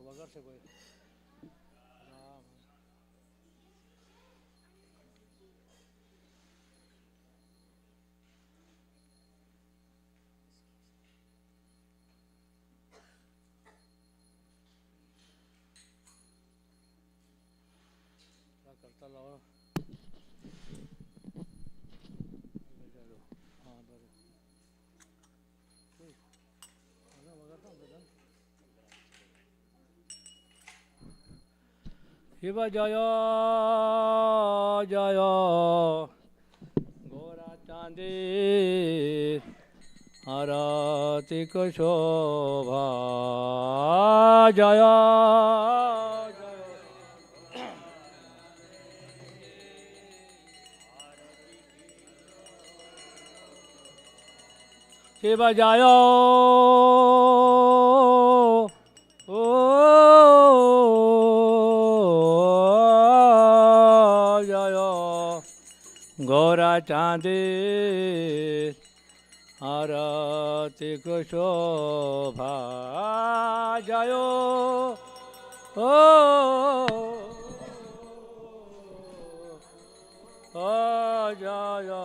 વગરશે કોઈ કરતા લાવો હા બરોબર શિવ જય જય ગોરા ચાંદી આરતિક શોભા જય શિવ જય ગોરા ચાંદી આરતિક શોભા જયો જય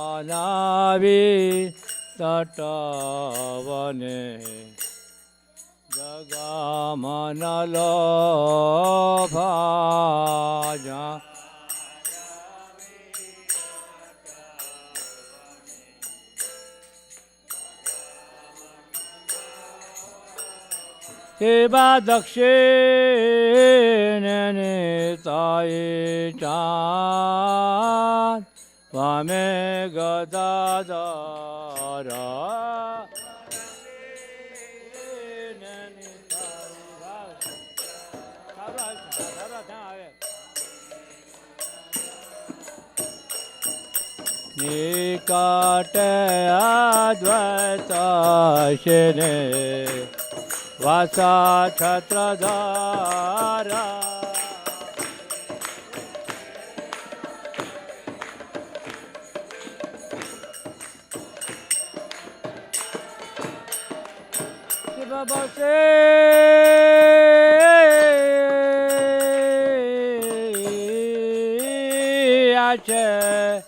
જાનાવી તટવને જગામન લોભા સેવા દક્ષિણે તાયે ચાંદ વામે ગદાધરા નિકટે અદ્વૈત શિને વાસા છત્રધારા બસે છે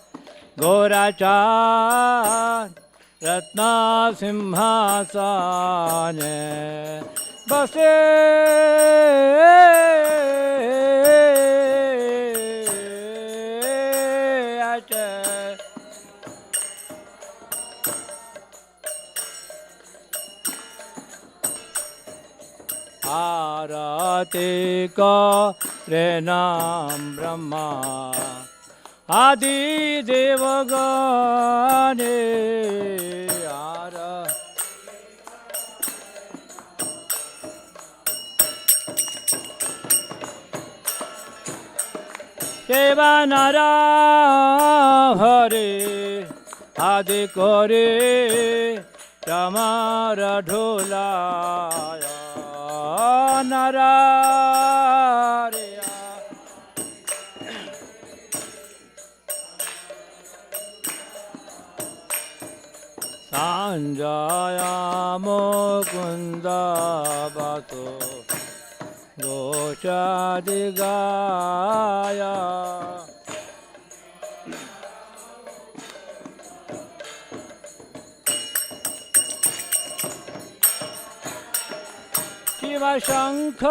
ગોરા ચાંદ રત્ના સિંહાસને બસે છે આરતી કરે નામ બ્રહ્મા આદિ દેવ ગણે સેવા નારા હરે આદિ કરે તમારા ઢોલાયા નારા રે સાંજાયા મુકુંદ બાતો ગોચાદિ ગાયા શિવ શંખ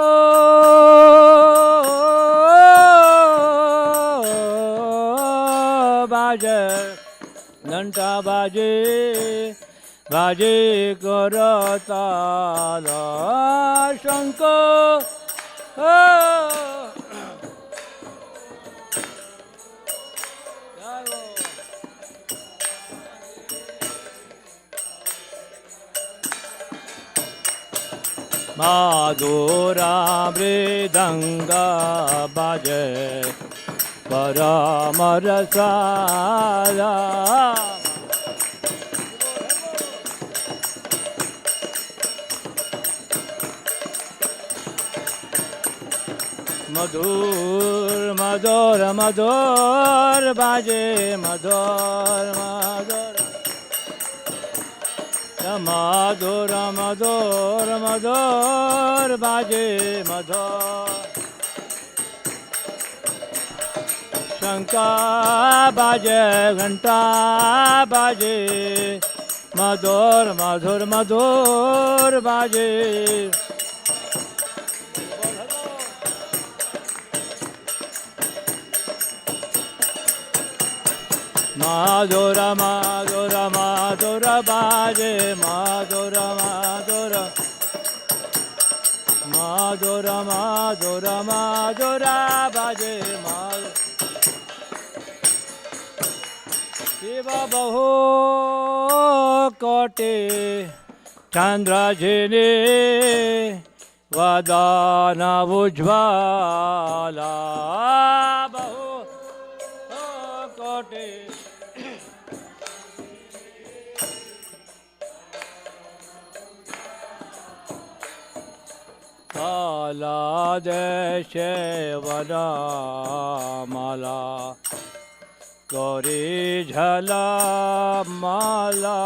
બાજે ઘંટા બાજે બાજે કરતાલ શંખ માધુરા મૃદંગ બાજે પરમ રસાલા मधुर मधुर मधुर बाजे मधुर मधुर मधुर मधुर मधुर बाजे मधुर शंका बाजे घंटा बाजे मधुर मधुर मधुर बाजे माधुर माधुर माधुर बाजे माधुर माधुर माधुर माधुर माधुर बाजे माधुर शिव बहु कोटि चंद्रजिनी वदन उज्ज्वला बहु कोटि काला देशे वनमाला गौरी झला माला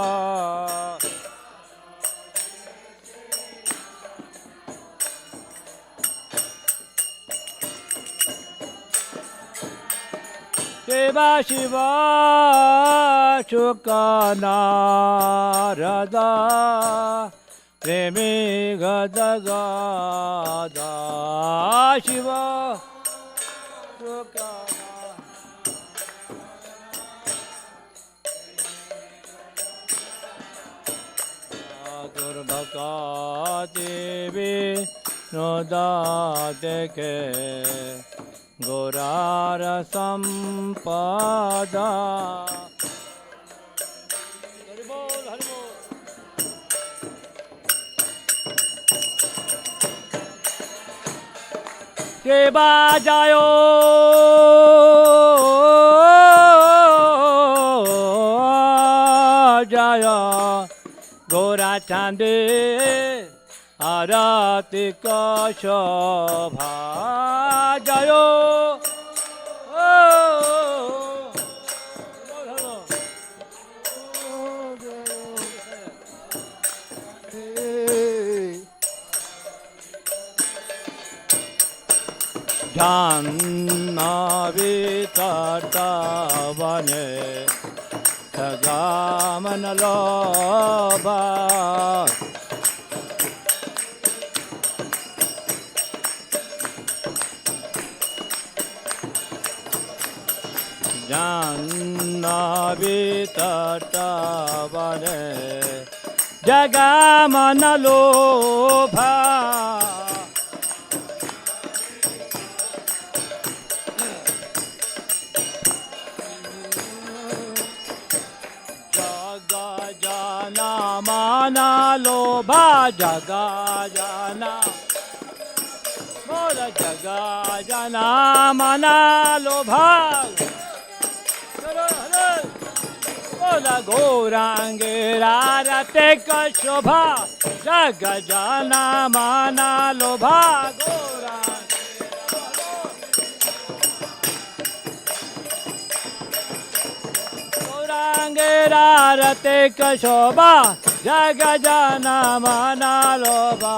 शिवा शिवा शुकनारदा प्रेमी गदगादा शिवा दुर्भका देवी नोदाते के गोरार संपदा हरि बोल हरि बोल के बाजायो जाया गोरा चांदे आरती का शोभा जायो जाह्नवी तटवने सगामन लोभा जाह्नवी तटवने जगामन लोभा माना लोभा जगा जाना बोल जगा जाना माना लोभा बोल गौरांगेरा रते का शोभा जग जाना माना लोभा गौरांगेरा रते का शोभा जग जाना माना लोभा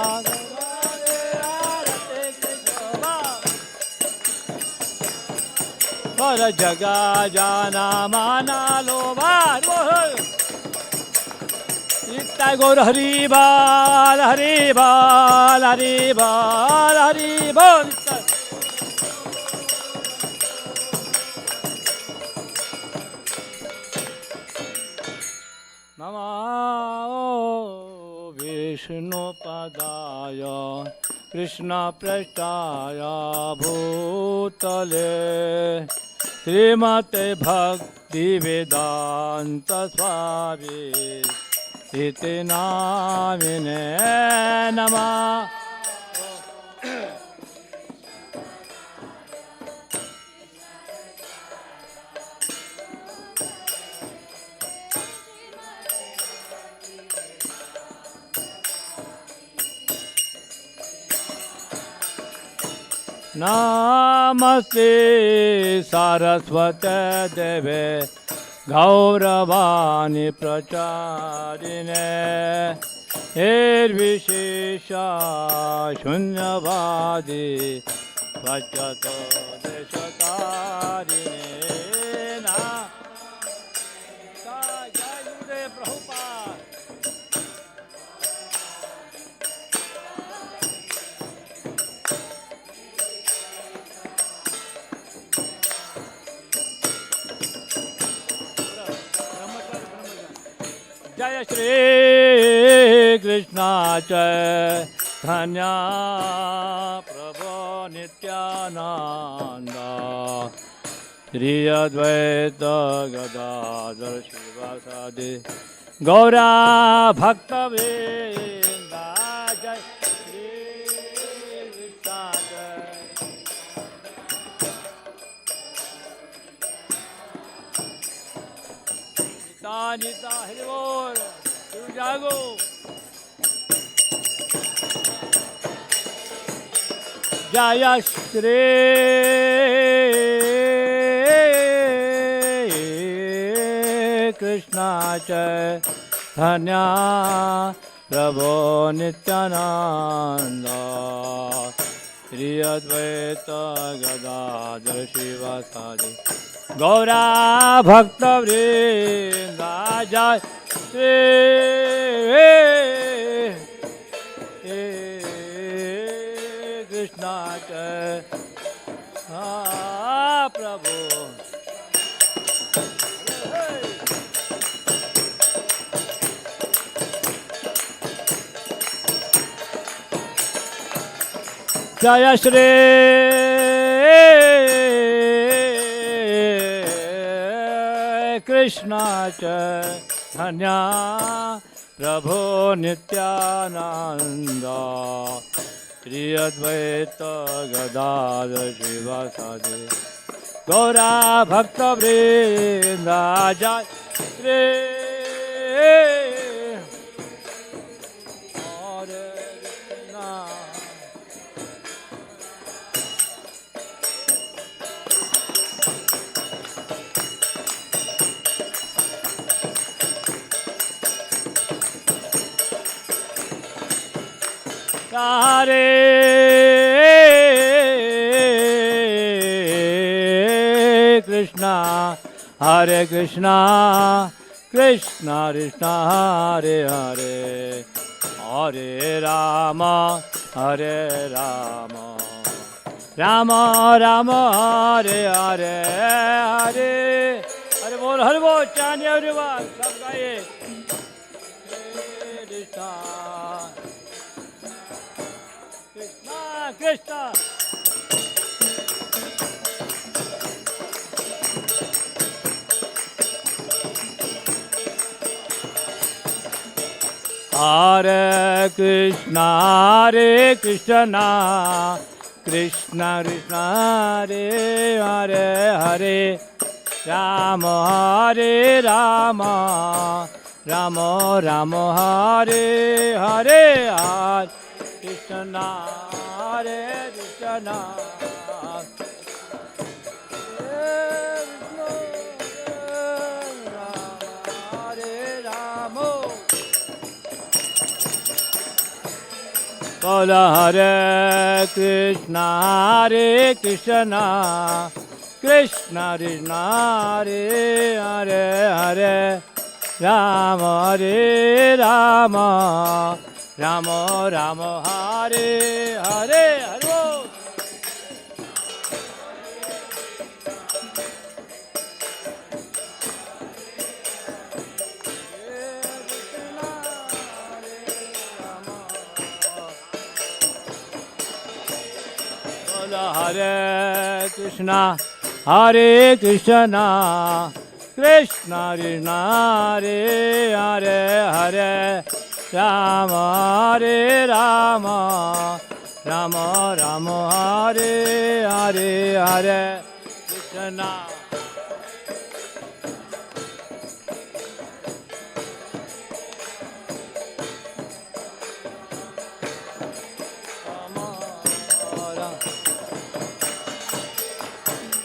बोल जगा जाना माना लोभा इतना गौर हरि बाल हरि बाल हरि बाल हरि बोल नमो विष्णुपदाय कृष्णपृष्ठाय भूतले श्रीमते भक्तिवेदान्त स्वामी इति नामिने नमः। नमस्ते सारस्वते देवे गौरवाणी प्रचारिणे निर्विशेषा शून्यवादी वचतो देशतारिणे ना जय गुरुदेव प्रभुपाद। जय श्री कृष्ण चैतन्य प्रभु नित्यानंद श्री अद्वैत गदाधर शिवासादि गौरा भक्तवृंद। जय श्री कृष्ण निता हरि बोल तू जागो। जय श्री कृष्ण चैतन्य प्रभु नित्यानंद श्री अद्वैत गदाधर शिवासादि गौरा भक्तवृंद। जय श्री कृष्ण प्रभु। जय श्री कृष्ण चैतन्य प्रभु नित्यानंद श्री अद्वैत गदाधर शिवासादि गौरा भक्तवृंद। जय श्री हरे कृष्ण हरे कृष्णा हरे कृष्णा कृष्णा कृष्णा हरे हरे हरे राम राम राम हरे हरे हरे हरे बोल चांदी हरे बात सब गाइए। कृष्णा कृष्णा हरे कृष्णा कृष्णा कृष्णा हरे हरे हरे राम राम राम राम हरे हरे हरे कृष्णा हरे कृष्णा हरे राम बोल हरे Krishna Krishna Krishna Hare Hare Hare Ram Ram Ram Ram Hare Hare Hare Hare Krishna Krishna Krishna Hare Hare Hare Ram Ram Ram Ram Hare Hare Hare Krishna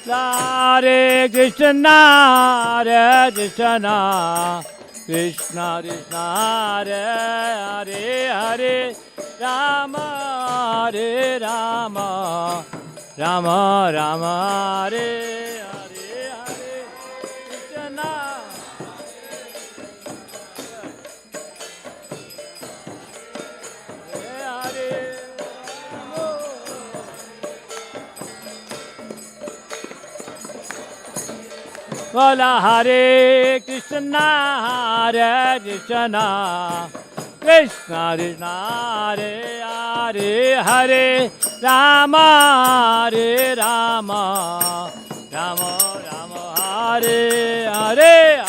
Hare Krishna, Hare Krishna, Krishna Krishna, Hare Hare, Hare Rama, Hare Rama, Rama Rama, Hare Hare, Hare Krishna. Bola Hare Krishna, Hare Krishna, Krishna Krishna, Hare Hare, Hare Rama, Hare Rama, Rama Rama, Hare Hare.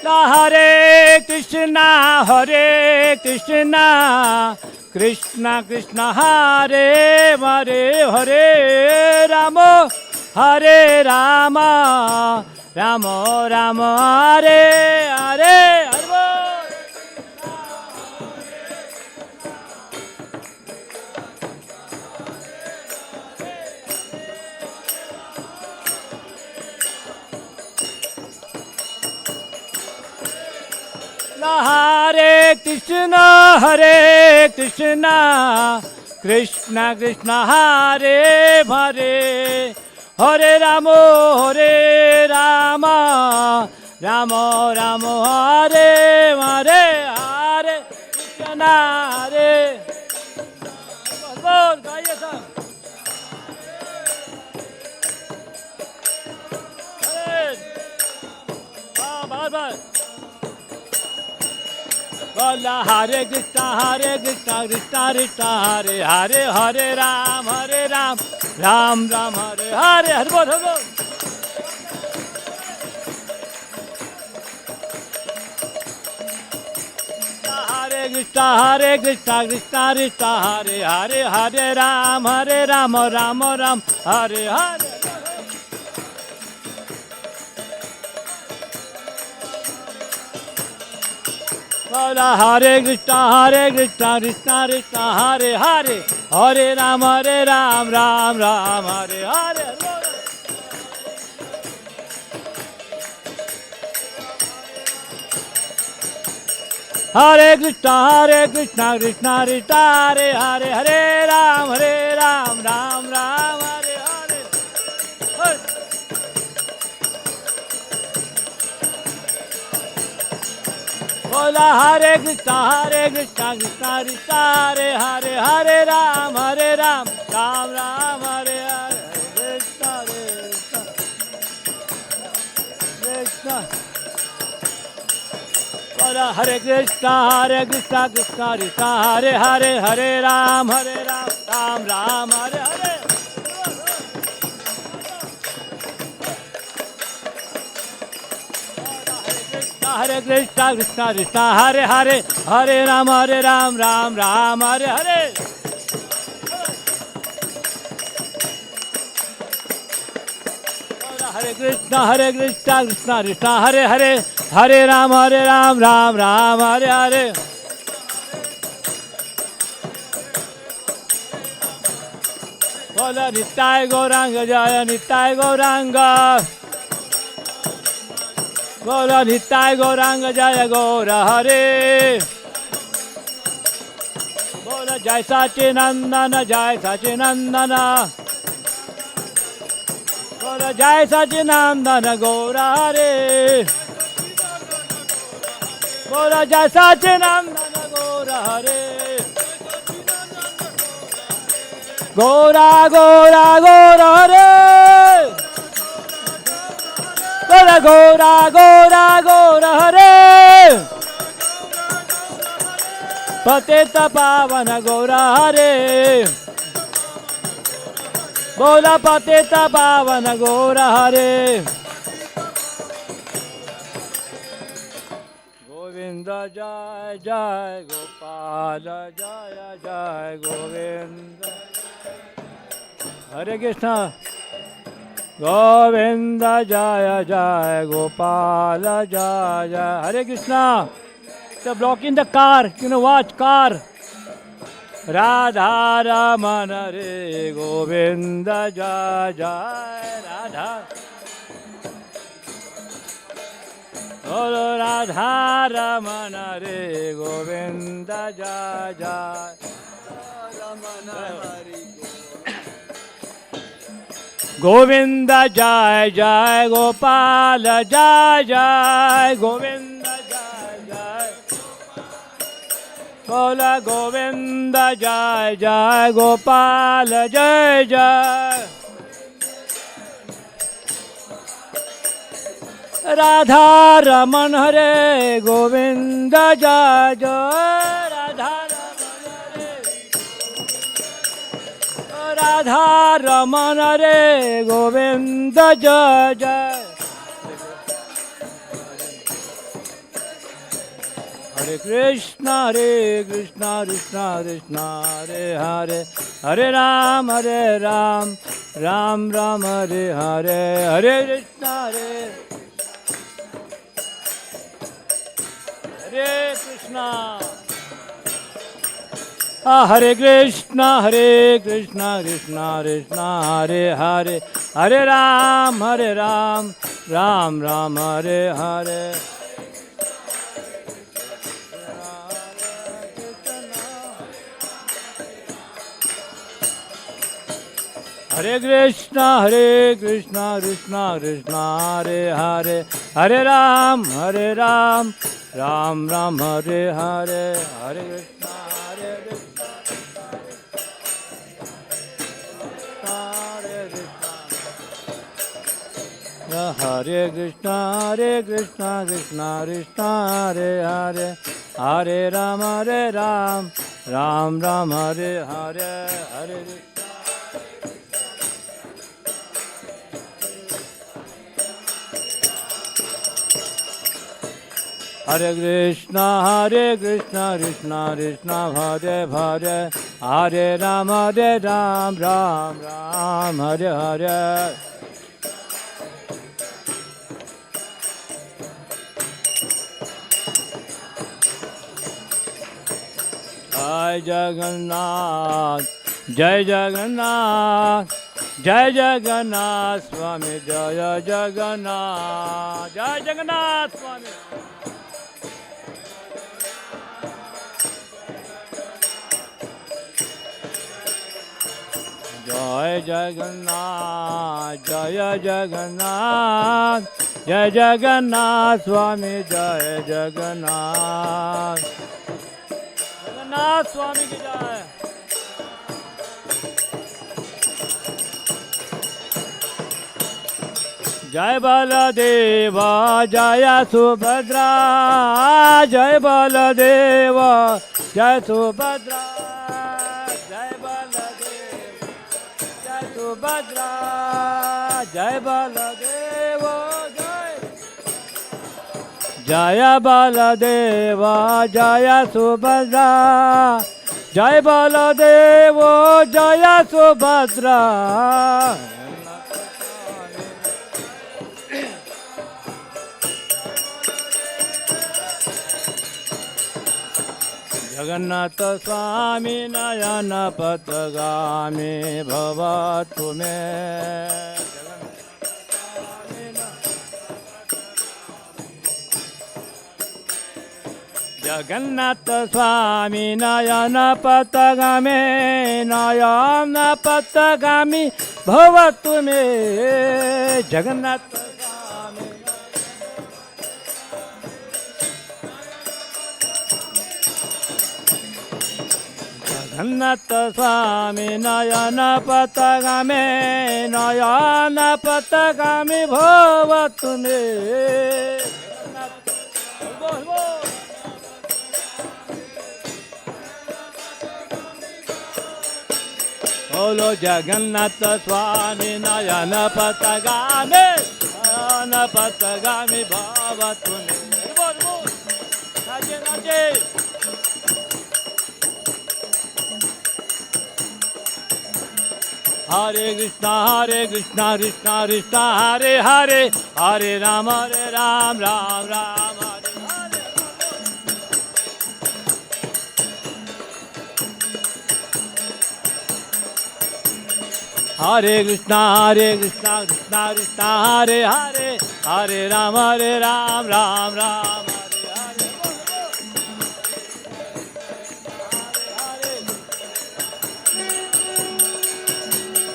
Hare Krishna, Hare Krishna, Krishna Krishna, Hare Hare, Hare Rama, Hare Rama, Rama Rama, Hare Hare. Hare Krishna, Hare Krishna, Krishna Krishna, Hare Hare, Hare Rama, Hare Rama, Rama Rama, Hare Hare, Hare Krishna, Hare. Bol gaye sab. Bye. Bola Hare Krishna, Hare Krishna, Krishna Krishna, Hare Hare, Hare Ram, Ram Ram, Hare Hare. Hare bol, Hare bol. Hare Krishna, Krishna Krishna, Hare Hare, Hare Ram, Ram Ram, Hare Hare. Bola Hare Krishna, Krishna Krishna, Hare Hare, Hare Ram, Ram Ram, Hare Hare. Hare Krishna, Krishna Krishna, Hare Hare, Hare Ram, Ram Ram, Hare Hare. Bola Hare Krishna, Krishna Krishna, Hare Hare, Hare Ram, Ram Ram, Hare Hare. Krishna Krishna. Bola Hare Krishna, Krishna Krishna, Hare Hare, Hare Ram, Ram Ram, Hare Hare. Hare Krishna, Krishna Krishna, Hare Hare, Hare Ram, Ram Ram, Hare Hare. Hare Krishna, Krishna Krishna, Hare Hare, Hare Ram, Ram Ram, Hare Hare. Bola Nitai Gauranga, Jaya Nitai Gauranga. Bola Nitai Gauranga, Jaya Gaura Hare. Bola Jai Sachinandana, Jai Sachinandana. Bola Jai Sachinandana, Gaura Hare. Bola Jai Sachinandana, Gaura Hare. Gaura Gaura Gaura Hare. Gaura Gaura Gaura Gaura Hare. Patita Pavana Gaura Hare. Bola Patita Pavana Gaura Hare. Govinda Jai Jai Gopala Jaya Jai Govinda. Hare Krishna. Govind जय जय गोपाल जय जय. Hare Krishna. The block in the car, watch car. Radha Ramana Re Govinda Jai Jai Radha. Oh Radha Ramana Re Govinda Jai Jai. Govinda Jai Jai Gopal Jai Jai Govinda Jai Jai. Bola Govinda Jai Jai Gopal Jai Jai. Radha Raman Hare Govinda Jai Jai Radha Radha Raman Hare Govinda Jai Jai. Hare Krishna Krishna Krishna Hare Hare Hare Ram Ram Ram Hare Hare Hare Krishna Hare Krishna. Hare Krishna Krishna Krishna Hare Hare Hare Ram Ram Ram Hare Hare. Hare Krishna Krishna Krishna Hare Hare Hare Ram Ram Ram Hare Hare. Hare Krishna Hare Krishna Krishna Krishna Hare Hare Hare Ram Ram Ram Hare Hare. Hare Hare Krishna Krishna Krishna Hare Hare Hare Ram Ram Ram Hare Hare. Jai Jagannath, Jai Jagannath, Jai Jagannath Swami, Jai Jagannath, Jai Jagannath Swami. Jai Jagannath, Jai Jagannath, Jai Jagannath Swami, Jai Jagannath. Jagannath Swami ki jai. Jai Baladeva, Jaya Subhadra, Jai Baladeva, Jai Subhadra, Jai Baladeva, Jai Subhadra, Jai Baladeva, Jai Jaya Baladeva, Jaya Subhadra, Jai Baladeva, Jaya Subhadra. Jagannatha Swami Nayana Patagami Bhavatu Me. Jagannatha Swami Nayana Patagami Nayana Patagami Bhavatu Me. Jagannatha Jagannatha Swami Nayana Patagami Nayana Patagami Bhavatu Me. Bolo Jagannatha Swami Nayana Patagami Nayana Patagami Bhavatu Me. Nache nache. Hare Krishna, Krishna Krishna, Hare Hare, Hare Ram, Ram Ram, Hare Hare. Hare Krishna, Krishna Krishna, Hare Hare, Hare Ram, Ram Ram, Hare Hare.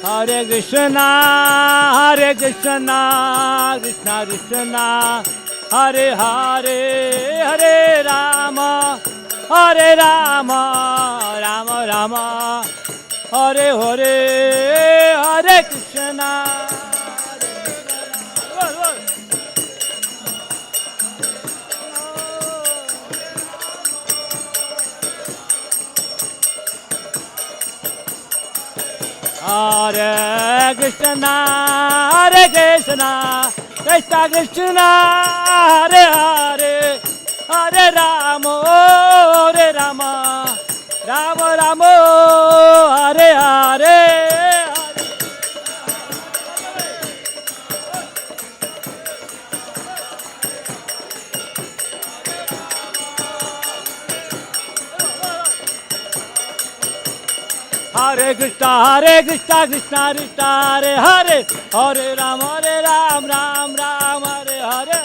Hare Krishna, Krishna Krishna, Hare Hare, Hare Rama, Rama Rama, Hare Hare, Hare Krishna. Hare Krishna, Krishna Krishna, Hare Hare, Hare Rama, Rama Rama, Hare Hare. Hare Krishna, Krishna Krishna, Hare Hare, Hare Ram, Ram Ram, Hare Hare.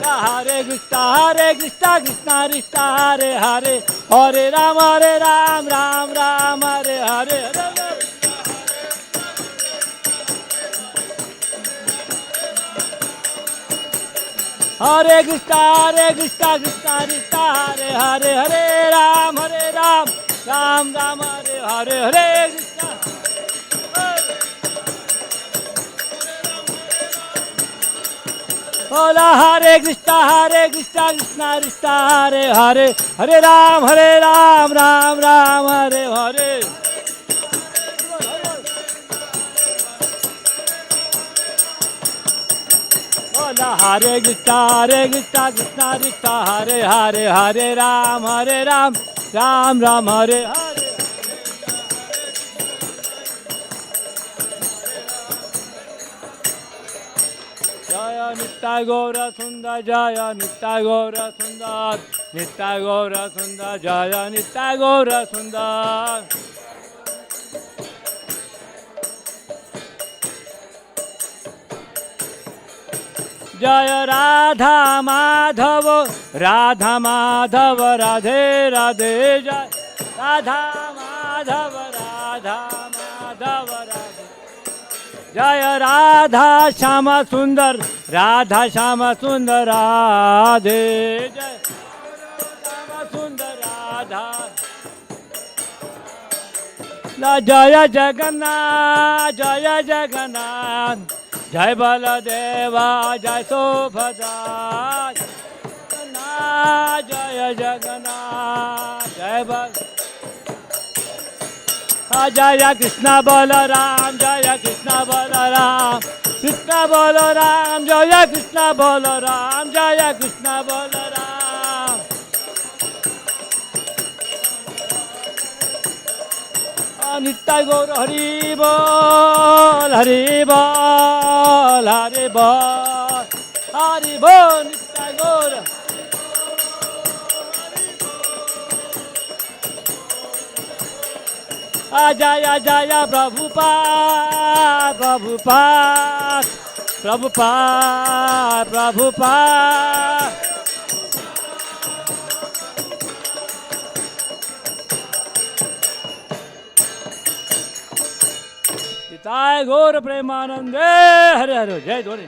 Hare Krishna, Krishna Krishna, Hare Hare, Hare Ram, Ram Ram, Hare Hare. Hare Krishna, Krishna Krishna, Hare Hare, Hare Ram, Ram Ram, Hare Hare, Hare Krishna. Hola, Hare Krishna, Krishna Krishna, Hare Hare, Hare Ram, Ram Ram, Hare Hare. Hare Krishna, Krishna Krishna, Hare Hare, Hare Ram, Ram Ram, Hare Hare. Jaya Nitya Gaura Sundar, Jaya Nitya Gaura Sundar, Nitya Gaura Sundar, Jaya Nitya Gaura Sundar. Jaya Radha Madhav, Radha Madhav, Radhe Radhe, Jaya Radha Madhav, Radha Madhav, Radhe. Jaya Radha Shama Sundar, Radha Shama Sundar, Radhe. Jaya Shama Sundar, Radha. Jaya Jagannath, Jaya Jagannath, Jai Baladeva, Jai Subhadra, Jaya Jagannath, Jai Jaya Krishna Balaram, Jaya Krishna Balaram, Krishna Balaram, Jaya Krishna Balaram, Jaya Krishna Balaram. Nitya Gaura Hari Bol, Hari Bol, Hari Bol, Hari Bol, Nitya Gaura. Jaya Jaya Prabhupada, Prabhupada, Prabhupada, Prabhupada. Jai Gaur Premanande, Hare Hare, Jai Dhoni.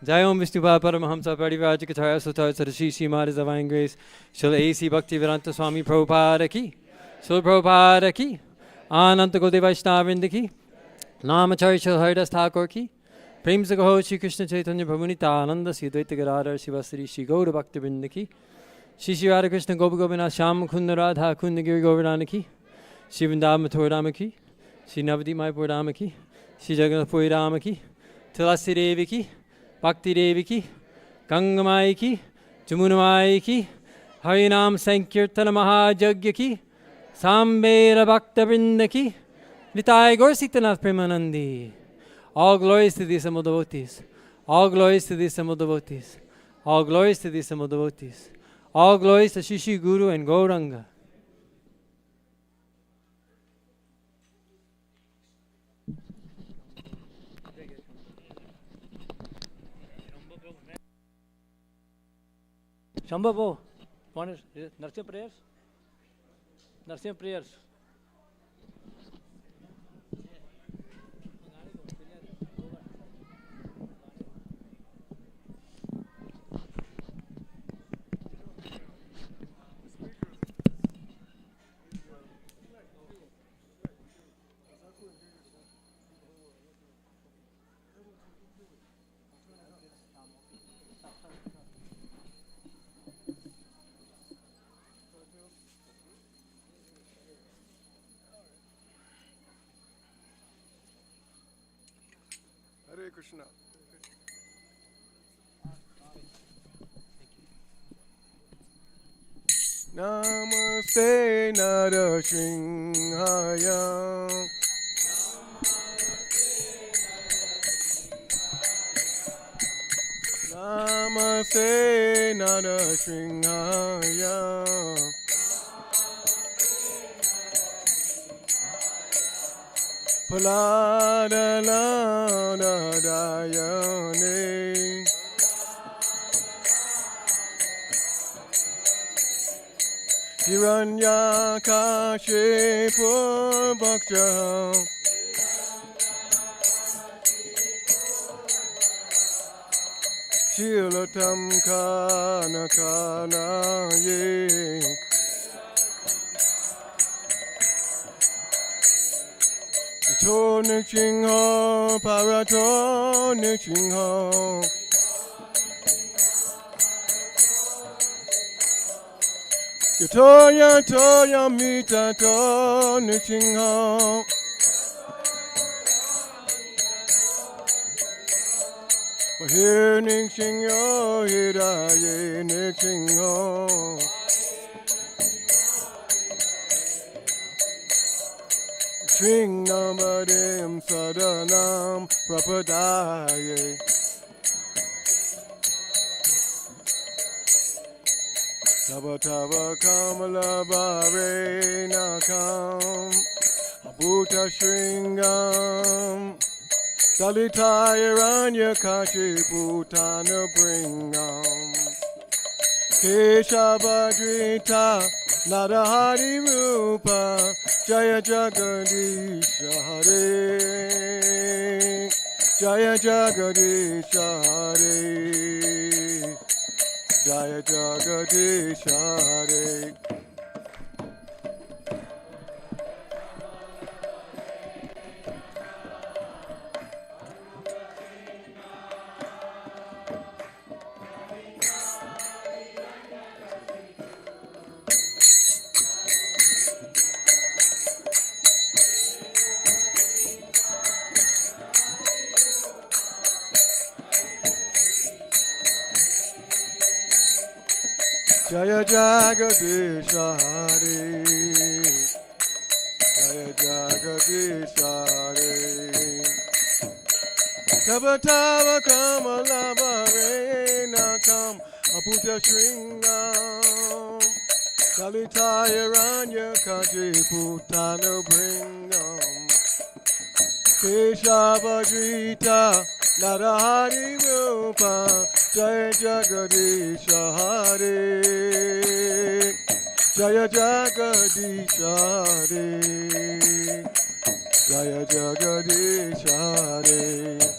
Jai Om Vishnupada Paramahamsa Parivrajikacharya Sutta Sarasri Srimad Divine Grace Srila A.C. Bhaktivedanta Swami Prabhupada ki, Srila Prabhupada ki, Ananta Gaudiya Vaishnavrinda ki, Namacharya Srila Haridas Thakur ki, Prem se Kaho Shri Krishna Chaitanya Prabhu Nityananda Sri Advaita Gadadhar Sivasri Shri Gaura Bhaktivinoda ki, Shri Shri Radha Krishna Gopa Gopinath Shyam Kunda Radha Kunda Giri Govardhana ki, Shri Vrindavan Mathura Rama ki, Shri Navadip Mayapur Rama ki, Shri Jagannath Puri Rama ki, Tulasi Devi ki, Bhakti Devi ki, Ganga Mai ki, Jamunamai ki, Harinam Sankirtana Mahajagya ki, Sambera Bhakta Vrinda ki, Nitai Gaur Sitanath Premanandi. All glories to these Samul devotees. All glories to these Samul devotees. All glories to these Samul devotees. All glories to Shishi Guru and Gauranga. Shambhavu, one is Narsimha prayers? Narsimha prayers. Hare Krishna. Namaste Narashinhaya. Namaste Narashinhaya. Paladalana Hiranyakashipu Bhakta Shilatam Kanakanaye To Nichingho Parato Nichingho Toya toya mita to Nichingho Here Nichingho Hiraye Nichingho Sringnamadim Sadanam Prapadaye Sabatava Kamala Bare Nakam Abhuta Shringam Dalitayaranya Kachi Bhutana Bringam Keshavadrita Nadahari Rupa Jaya Jagadisha Hare Jaya Jagadisha Hare Jaya Jagadisha Hare Jaya Jagadisha Hare Jaya Jagadisha Hare Tavatava Kamala Bare Nakam Abhuta Shringam Dalitayaranya Kachi Bhutana Bringam Keshavadrita Narahari Rupa Jaya Jagadisha Hare Jaya Jagadisha Hare Jaya Jagadisha Hare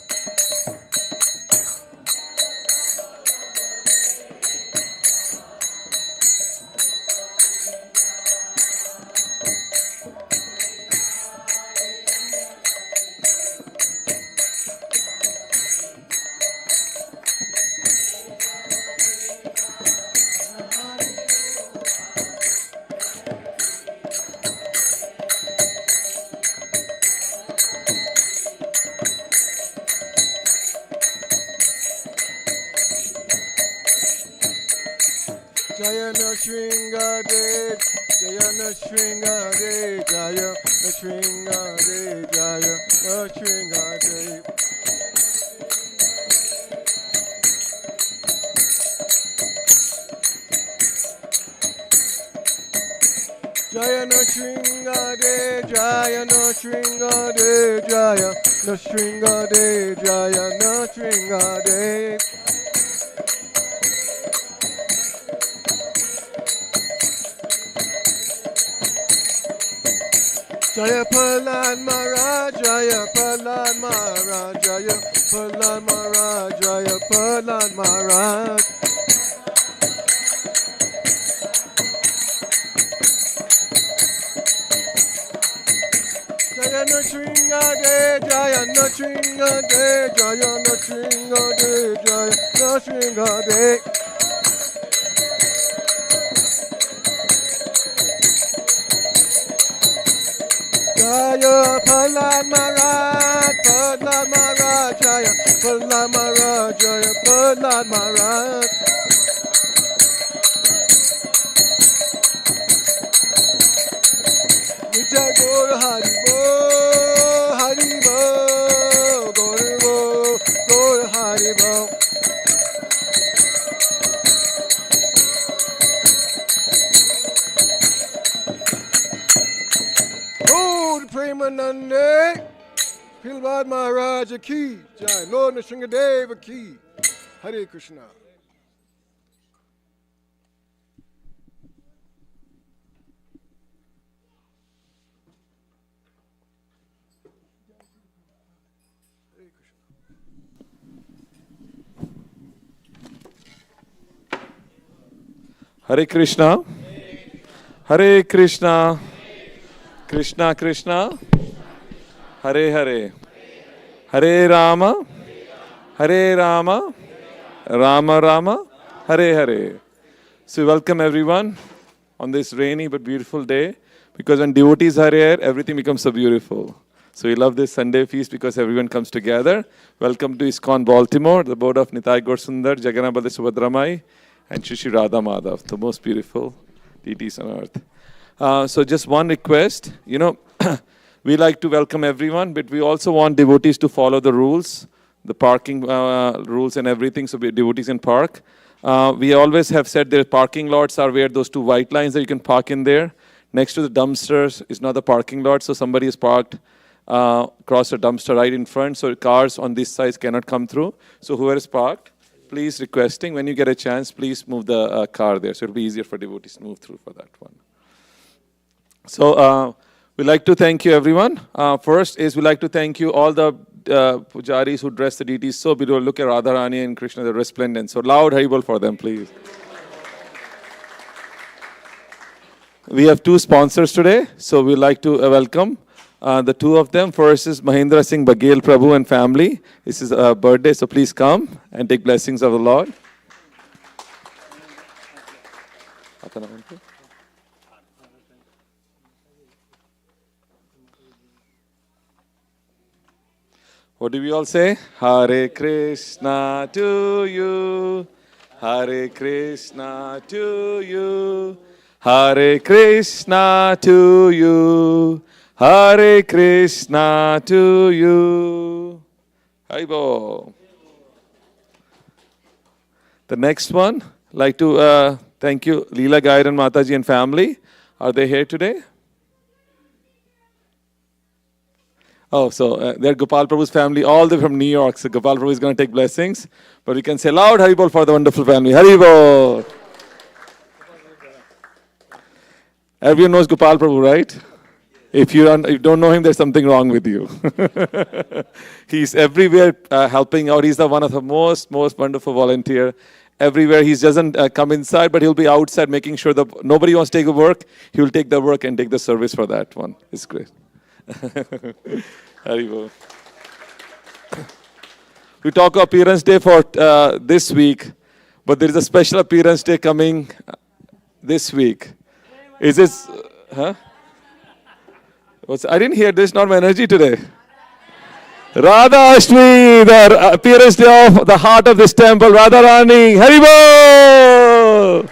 Jaya Nrsimhadev, Jaya Nrsimhadev, Jaya Nrsimhadev, Jaya Nrsimhadev. Jaya Nrsimhadev, Jaya Nrsimhadev, Jaya Nrsimhadev, Jaya Nrsimhadev. Jaya Prahlad Maharaj, Jaya Prahlad Maharaj, Jaya Prahlad Maharaj, Jaya Prahlad Maharaj. Jaya Nrsimhadev, Jaya Nrsimhadev, Jaya Nrsimhadev, Jaya Nrsimhadev. Jaya Prahlad Maharaj, Prahlad Maharaj, Jaya Prahlad Maharaj, Jaya Prahlad Maharaj. Nitya Gaur Hari Bo, Hari Bo, Gaur Hari Bo. Lord Premanande, Pilbhad Maharaj ki jai, Lord Nrsimhadev ki. Hare Krishna. Hare Krishna, Hare Krishna, Krishna Krishna, Hare Hare, Hare Rama, Hare Rama, Rama Rama, Hare Hare. So welcome everyone on this rainy but beautiful day, because when devotees are here, everything becomes so beautiful. So we love this Sunday feast because everyone comes together. Welcome to ISKCON Baltimore, the board of Nitai Gaur Sundar, Jagannath Baladev Subhadramai, and Shri Shri Radha Madhav, the most beautiful deities on earth. So just one request, we like to welcome everyone, but we also want devotees to follow the rules, the parking rules and everything, so devotees can park. We always have said that parking lots are where those two white lines that you can park in there. Next to the dumpsters is not the parking lot, so somebody is parked across the dumpster right in front, so cars on this side cannot come through. So whoever is parked, please requesting, when you get a chance, please move the car there, so it'll be easier for devotees to move through for that one. So we'd like to thank you, everyone. First is we'd like to thank you, all the pujaris who dress the deities so beautiful. Look at Radharani and Krishna, they're resplendent. So loud Haribol for them, please. We have two sponsors today, so we'd like to welcome the two of them. First is Mahendra Singh Baghel Prabhu and family. This is a birthday, so please come and take blessings of the Lord. What do we all say? Hare Krishna to you, Hare Krishna to you, Hare Krishna to you, Hare Krishna to you. Haribo. The next one, like to thank you, Leela Gairan Mataji and family. Are they here today? Oh, so they're Gopal Prabhu's family, all the way from New York. So Gopal Prabhu is going to take blessings. But we can say loud Haribol for the wonderful family. Haribol! Everyone knows Gopal Prabhu, right? If you don't know him, there's something wrong with you. He's everywhere helping out. He's one of the most wonderful volunteer. Everywhere. He doesn't come inside, but he'll be outside making sure that nobody wants to take the work. He'll take the work and take the service for that one. It's great. Haribol. We talk appearance day for this week, but there is a special appearance day coming this week. Is this? Huh? I didn't hear this. Not my energy today. Radha Ashtami, the appearance day of the heart of this temple, Radharani. Haribol.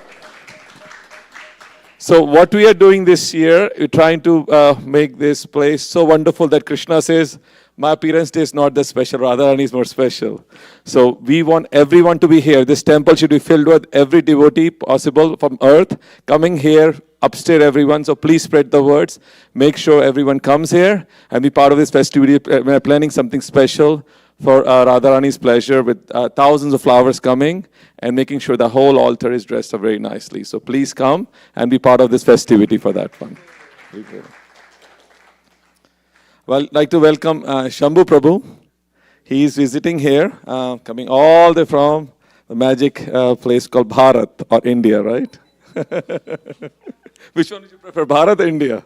So what we are doing this year, we're trying to make this place so wonderful that Krishna says, my appearance day is not that special, Radharani is more special. So we want everyone to be here. This temple should be filled with every devotee possible from earth coming here, upstairs everyone. So please spread the words. Make sure everyone comes here and be part of this festivity. We're planning something special for Radharani's pleasure with thousands of flowers coming and making sure the whole altar is dressed up very nicely. So please come and be part of this festivity for that one. Well, I'd like to welcome Shambhu Prabhu. He is visiting here, coming all the way from the magic place called Bharat or India, right? Which one would you prefer, Bharat or India?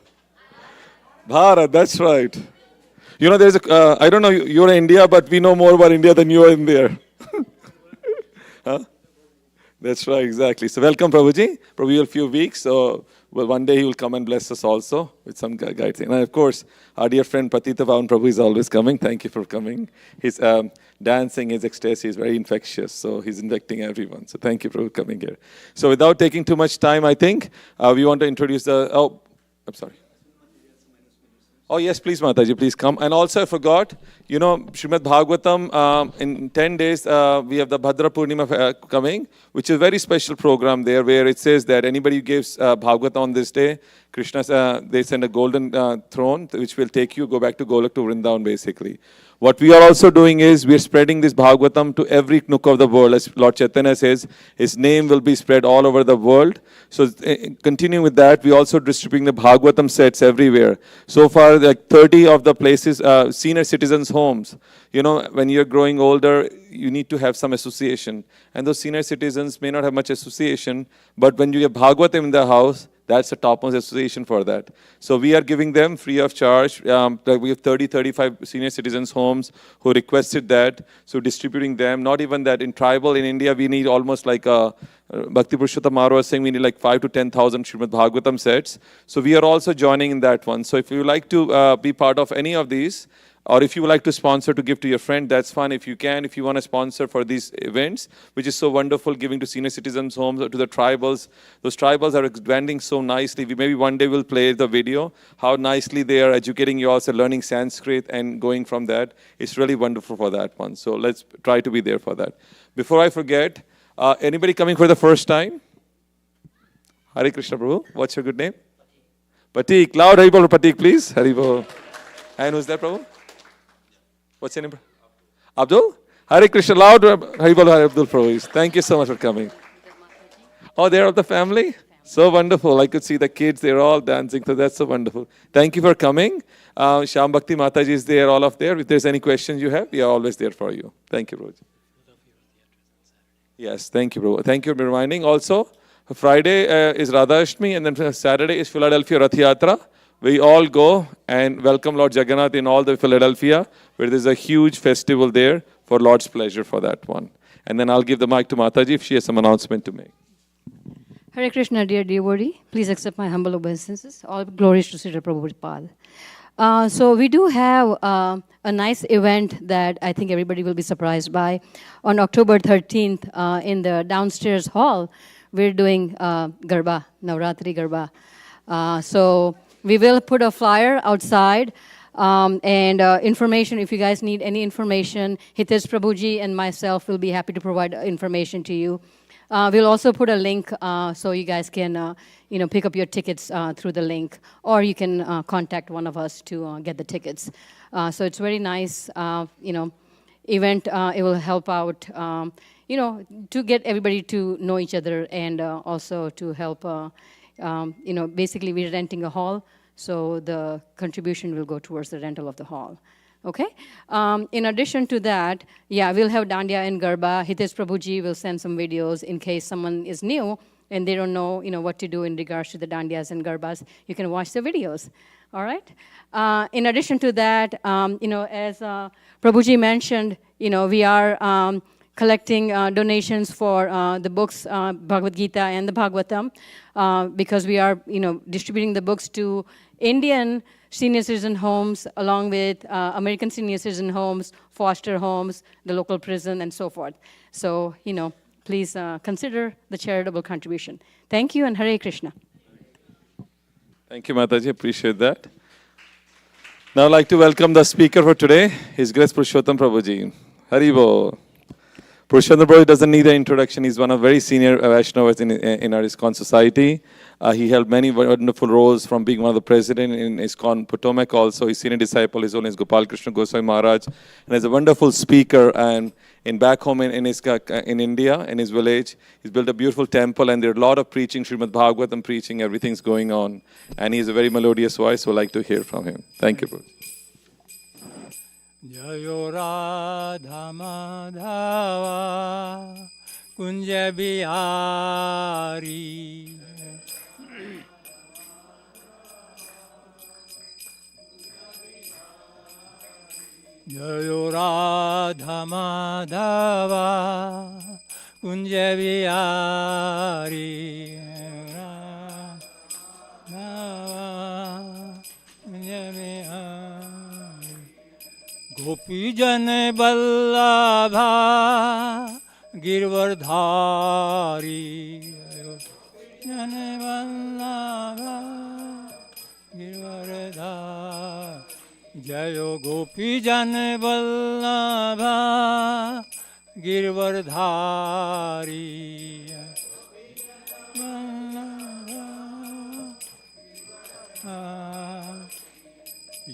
Bharat, that's right. You know, there's a, I don't know, you're in India, but we know more about India than you are in there. Huh? That's right, exactly. So welcome, Prabhuji. Prabhu, a few weeks. So well, one day he will come and bless us also with some guides. And of course, our dear friend Patita Pavan Prabhu is always coming. Thank you for coming. His dancing, his ecstasy is very infectious. So he's infecting everyone. So thank you for coming here. So without taking too much time, I think we want to introduce the, oh, I'm sorry. Oh, yes, please, Mataji, please come. And also, I forgot, you know, Srimad Bhagavatam, in 10 days, we have the Bhadra Purnima coming, which is a very special program there, where it says that anybody who gives Bhagavatam on this day, Krishna, they send a golden throne, which will take you, go back to Golok to Vrindavan, basically. What we are also doing is we are spreading this Bhagavatam to every nook of the world. As Lord Chaitanya says, his name will be spread all over the world. So continuing with that, we also distributing the Bhagavatam sets everywhere. So far, like 30 of the places, senior citizens' homes. You know, when you're growing older, you need to have some association. And those senior citizens may not have much association, but when you have Bhagavatam in the house, that's the topmost association for that. So we are giving them free of charge. We have 30, 35 senior citizens' homes who requested that. So distributing them, not even that. In tribal, in India, we need almost like a, Bhakti Purushottam Maharaj was saying we need like 5 to 10,000 Srimad Bhagavatam sets. So we are also joining in that one. So if you like to be part of any of these, or if you would like to sponsor to give to your friend, that's fine if you can. If you want to sponsor for these events, which is so wonderful, giving to senior citizens' homes or to the tribals. Those tribals are expanding so nicely. Maybe one day we'll play the video, how nicely they are educating you also, learning Sanskrit and going from that. It's really wonderful for that one. So let's try to be there for that. Before I forget, anybody coming for the first time? Hare Krishna Prabhu. What's your good name? Patik. Loud Haribol Patik, please. Haribol. And who's that, Prabhu? What's your name? Abdul? Hare Krishna, loud Haribol Hare Abdul Prabhu. Thank you so much for coming. Oh, they're of the family? So wonderful. I could see the kids, they're all dancing, so that's so wonderful. Thank you for coming. Sham Bhakti Mataji is there, all of there. If there's any questions you have, we are always there for you. Thank you, Prabhu. Yes, thank you, Prabhu. Thank you for reminding. Also, Friday is Radha Ashtami, and then Saturday is Philadelphia Rath Yatra. We all go and welcome Lord Jagannath in all the Philadelphia, where there's a huge festival there for Lord's pleasure for that one. And then I'll give the mic to Mataji if she has some announcement to make. Hare Krishna, dear devotee. Please accept my humble obeisances. All glories to Srila Prabhupada. So we do have a nice event that I think everybody will be surprised by. On October 13th, in the downstairs hall, we're doing Garba, Navratri Garba. So we will put a flyer outside and information. If you guys need any information, Hitesh Prabhuji and myself will be happy to provide information to you. We'll also put a link so you guys can pick up your tickets through the link, or you can contact one of us to get the tickets. So it's very nice, event. It will help out, to get everybody to know each other, and also to help. Basically we're renting a hall, so the contribution will go towards the rental of the hall. Okay? In addition to that, we'll have Dandiya and Garba. Hitesh Prabhuji will send some videos in case someone is new and they don't know, what to do in regards to the Dandiyas and Garbas. You can watch the videos. All right? In addition to that, as Prabhuji mentioned, we are collecting donations for the books, Bhagavad Gita and the Bhagavatam, because we are, distributing the books to Indian senior citizen homes, along with American senior citizen homes, foster homes, the local prison, and so forth. So, please consider the charitable contribution. Thank you, and Hare Krishna. Thank you, Mataji. Appreciate that. Now I'd like to welcome the speaker for today, His Grace Purushottam Prabhuji. Haribo. Purushottam Prabhuji doesn't need an introduction. He's one of very senior Vaishnavas in our ISKCON society. He held many wonderful roles, from being one of the president in ISKCON Potomac also. His senior disciple, his own is Gopal Krishna Goswami Maharaj. And as a wonderful speaker, and back home in India, in his village, he's built a beautiful temple, and there are a lot of preaching, Srimad Bhagavatam preaching, everything's going on. And he has a very melodious voice, so I'd like to hear from him. Thank you, Prabhu. Jayo Radha Madhava Kunja Bihari. Jayo Radha Madhava Kunja Bihari. गोपी जन बल्लभा गिरवरधारी जन बल्लभा गिरवरधारी जयो गोपी जन बल्लभा गिरवरधारी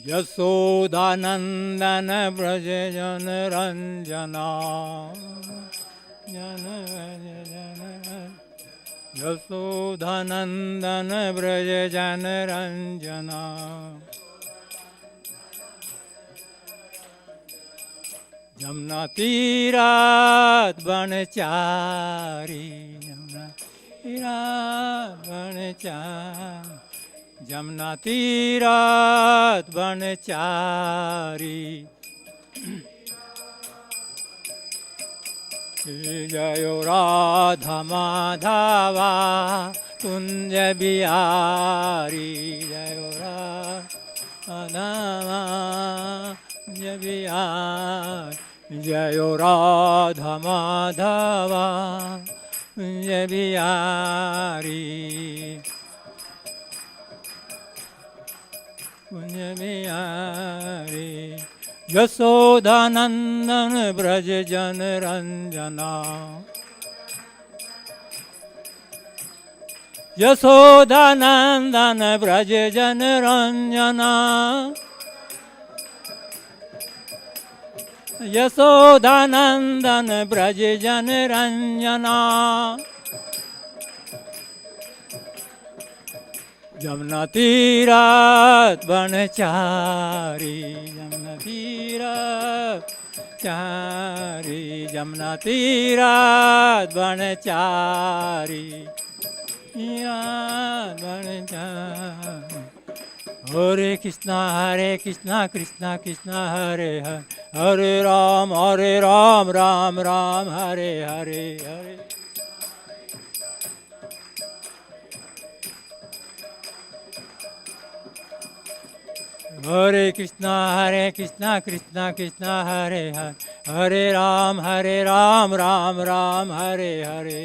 यशोदानंदन ब्रज जन रंजना जन यशोदानंदन ब्रज जन रंजना जमुना तीरात बनचारी जमुना तीरात बनचारी जमुना तीरात बनचारी जयो राधा माधवा कुंज बिहारी जयो राधा कुंज बिहारी जयो राधा माधवा कुंज बिहारी कुंज बिहारी यशोदानंदन ब्रज जन रंजना यशोदानंदन ब्रज जन रंजना यशोदानंदन ब्रज जन रंजना जमुना तीरात बनचारी जमुना तीरात चारी जमुना तीरात बनचारी बनचारी हरे कृष्णा कृष्णा कृष्णा हरे हरे हरे राम राम राम हरे हरे हरे हरे कृष्णा कृष्णा कृष्णा हरे हरे हरे राम राम राम हरे हरे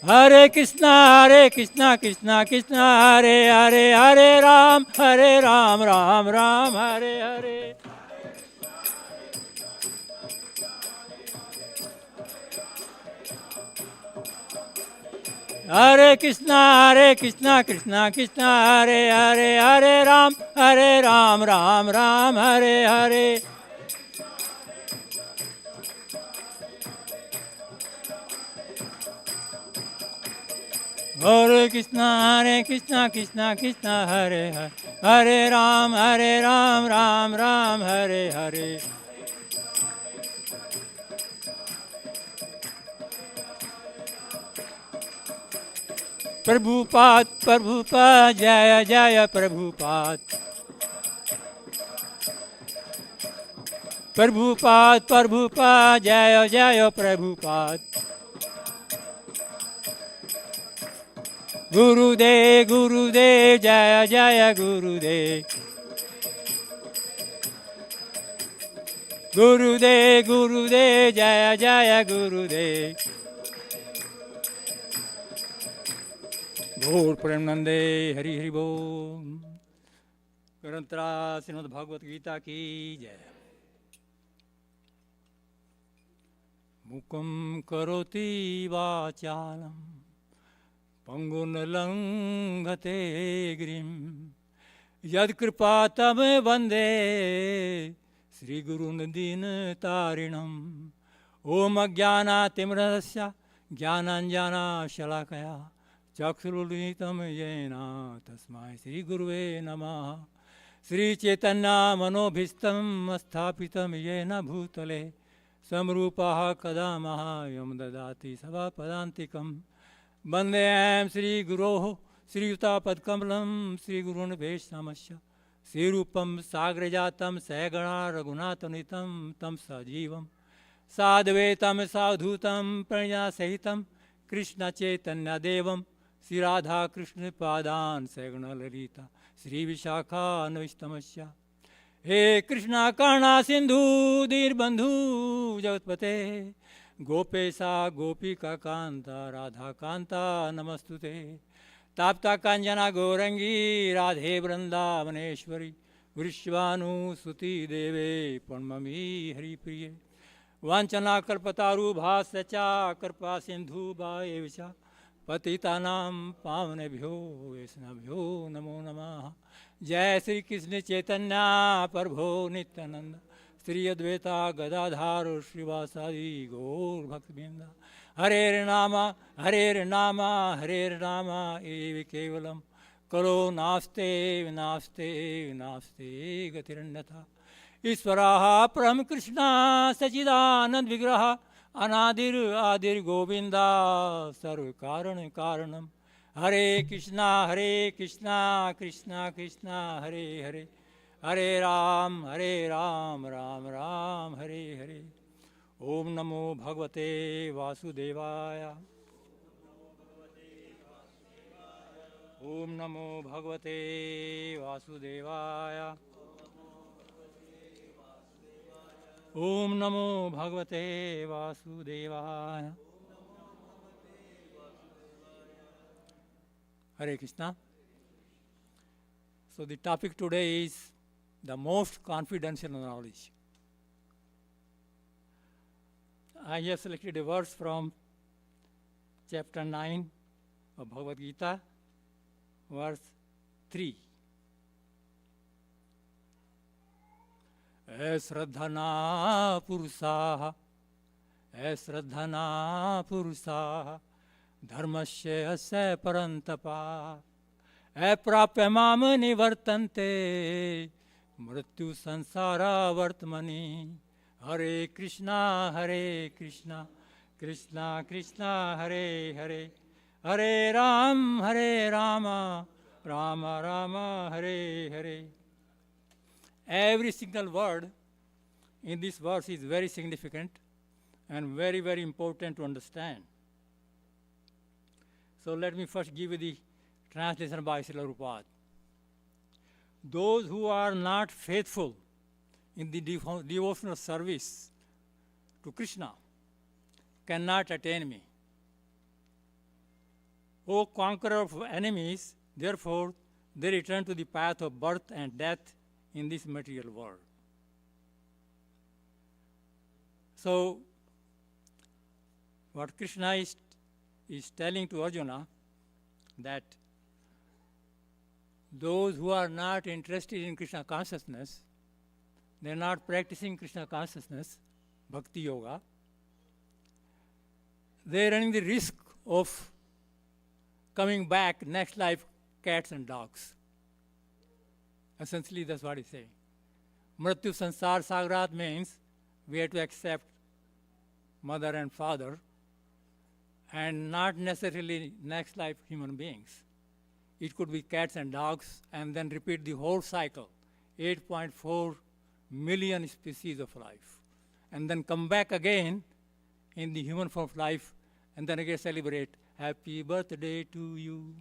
हरे कृष्णा कृष्णा कृष्णा हरे हरे हरे राम राम राम हरे हरे हरे कृष्णा कृष्णा कृष्णा हरे हरे हरे राम राम राम हरे हरे हरे कृष्णा कृष्णा कृष्णा हरे हरे हरे राम राम राम हरे हरे प्रभुपाद जय जय प्रभुपाद जय जय प्रभुपाद गुरुदेव जय जय गुरुदेव Gurudev, Gurudev, Jaya Jaya Gurudev. Gaur Premanande, Hari Hari Bol. Grantra Srimad Bhagavad Gita ki jai. Mukam karoti vachalam Pangun langhate grim Yad kripatam vande Sri Gurun din tarinam Om Jnana Timrasya Jnananjana Shalakaya Chakshurulinitam Yena Tasmai Sri Guruve Namaha Sri Chaitanya Manobhistam Asthapitam Yena Bhutale Samrupaha Kadamaha Yam Dadati Sabha Padantikam Bandeyam Sri Guroho Sri Yuta Padkamalam Sri Gurun Veshamasya Sri Rupam Sagrajatam Sagana Raghunatanitam Tam Sajivam Sadhvetam Sadhutam Pranya Sahitam Krishna Chaitanya Devam Sri Radha Krishna Padan Sagana Lalita Sri Vishakha Navishtamasya He Krishna Karna Sindhu Dirbandhu Jagatpate Gopesa Gopika Kanta Radha Kanta Namastute Tapta Kanjana Gorangi Radhe Vrindavaneshwari Vrishvanu Suti Deve Parmami Hari Priye Vanchana Karpataru Bhasacha Karpa Sindhu Bhaevicha Patitanam Pavanebhyo Vesnabhyo Namo Namaha Jai Sri Krishna Chaitanya Prabhu Nityananda Sri Advaita Gadadhar Srivasadi Gaur Bhaktivinoda Hare Nama Hare Nama Hare Nama Evi Kevalam Kalo Naste Vinaste Vinaste Gatirannatha Isvaraha Param Krishna Sachidanand Vigraha Anadir Adir Govinda Sarv Karan Karanam Hare Krishna Krishna Krishna Hare Hare Hare Ram Ram Ram Hare Hare Om Namo Bhagavate Vasudevaya Om Namo Bhagavate Vasudevaya Om Namo Bhagavate Vasudevaya Hare Krishna. So the topic today is the most confidential knowledge. I have selected a verse from chapter 9 of Bhagavad Gita, verse 3. Shraddhana Purusaha Dharmasya Asya Parantapa Aprapya Mam Nivartante Mrityu Sansara Vartmani Hare Krishna Krishna Krishna Hare Hare Hare Rama Rama Rama Hare Hare. Every single word in this verse is very significant and very, very important to understand. So let me first give you the translation by Srila Prabhupada. Those who are not faithful in the devotional service to Krishna cannot attain me. O conqueror of enemies, therefore they return to the path of birth and death in this material world. So, what Krishna is telling to Arjuna, that those who are not interested in Krishna consciousness, they are not practicing Krishna consciousness, bhakti yoga, they are running the risk of coming back next life cats and dogs. Essentially, that's what he's saying. Mrityu Sansar Sagrat means we have to accept mother and father and not necessarily next life human beings. It could be cats and dogs and then repeat the whole cycle, 8.4 million species of life. And then come back again in the human form of life and then again celebrate happy birthday to you.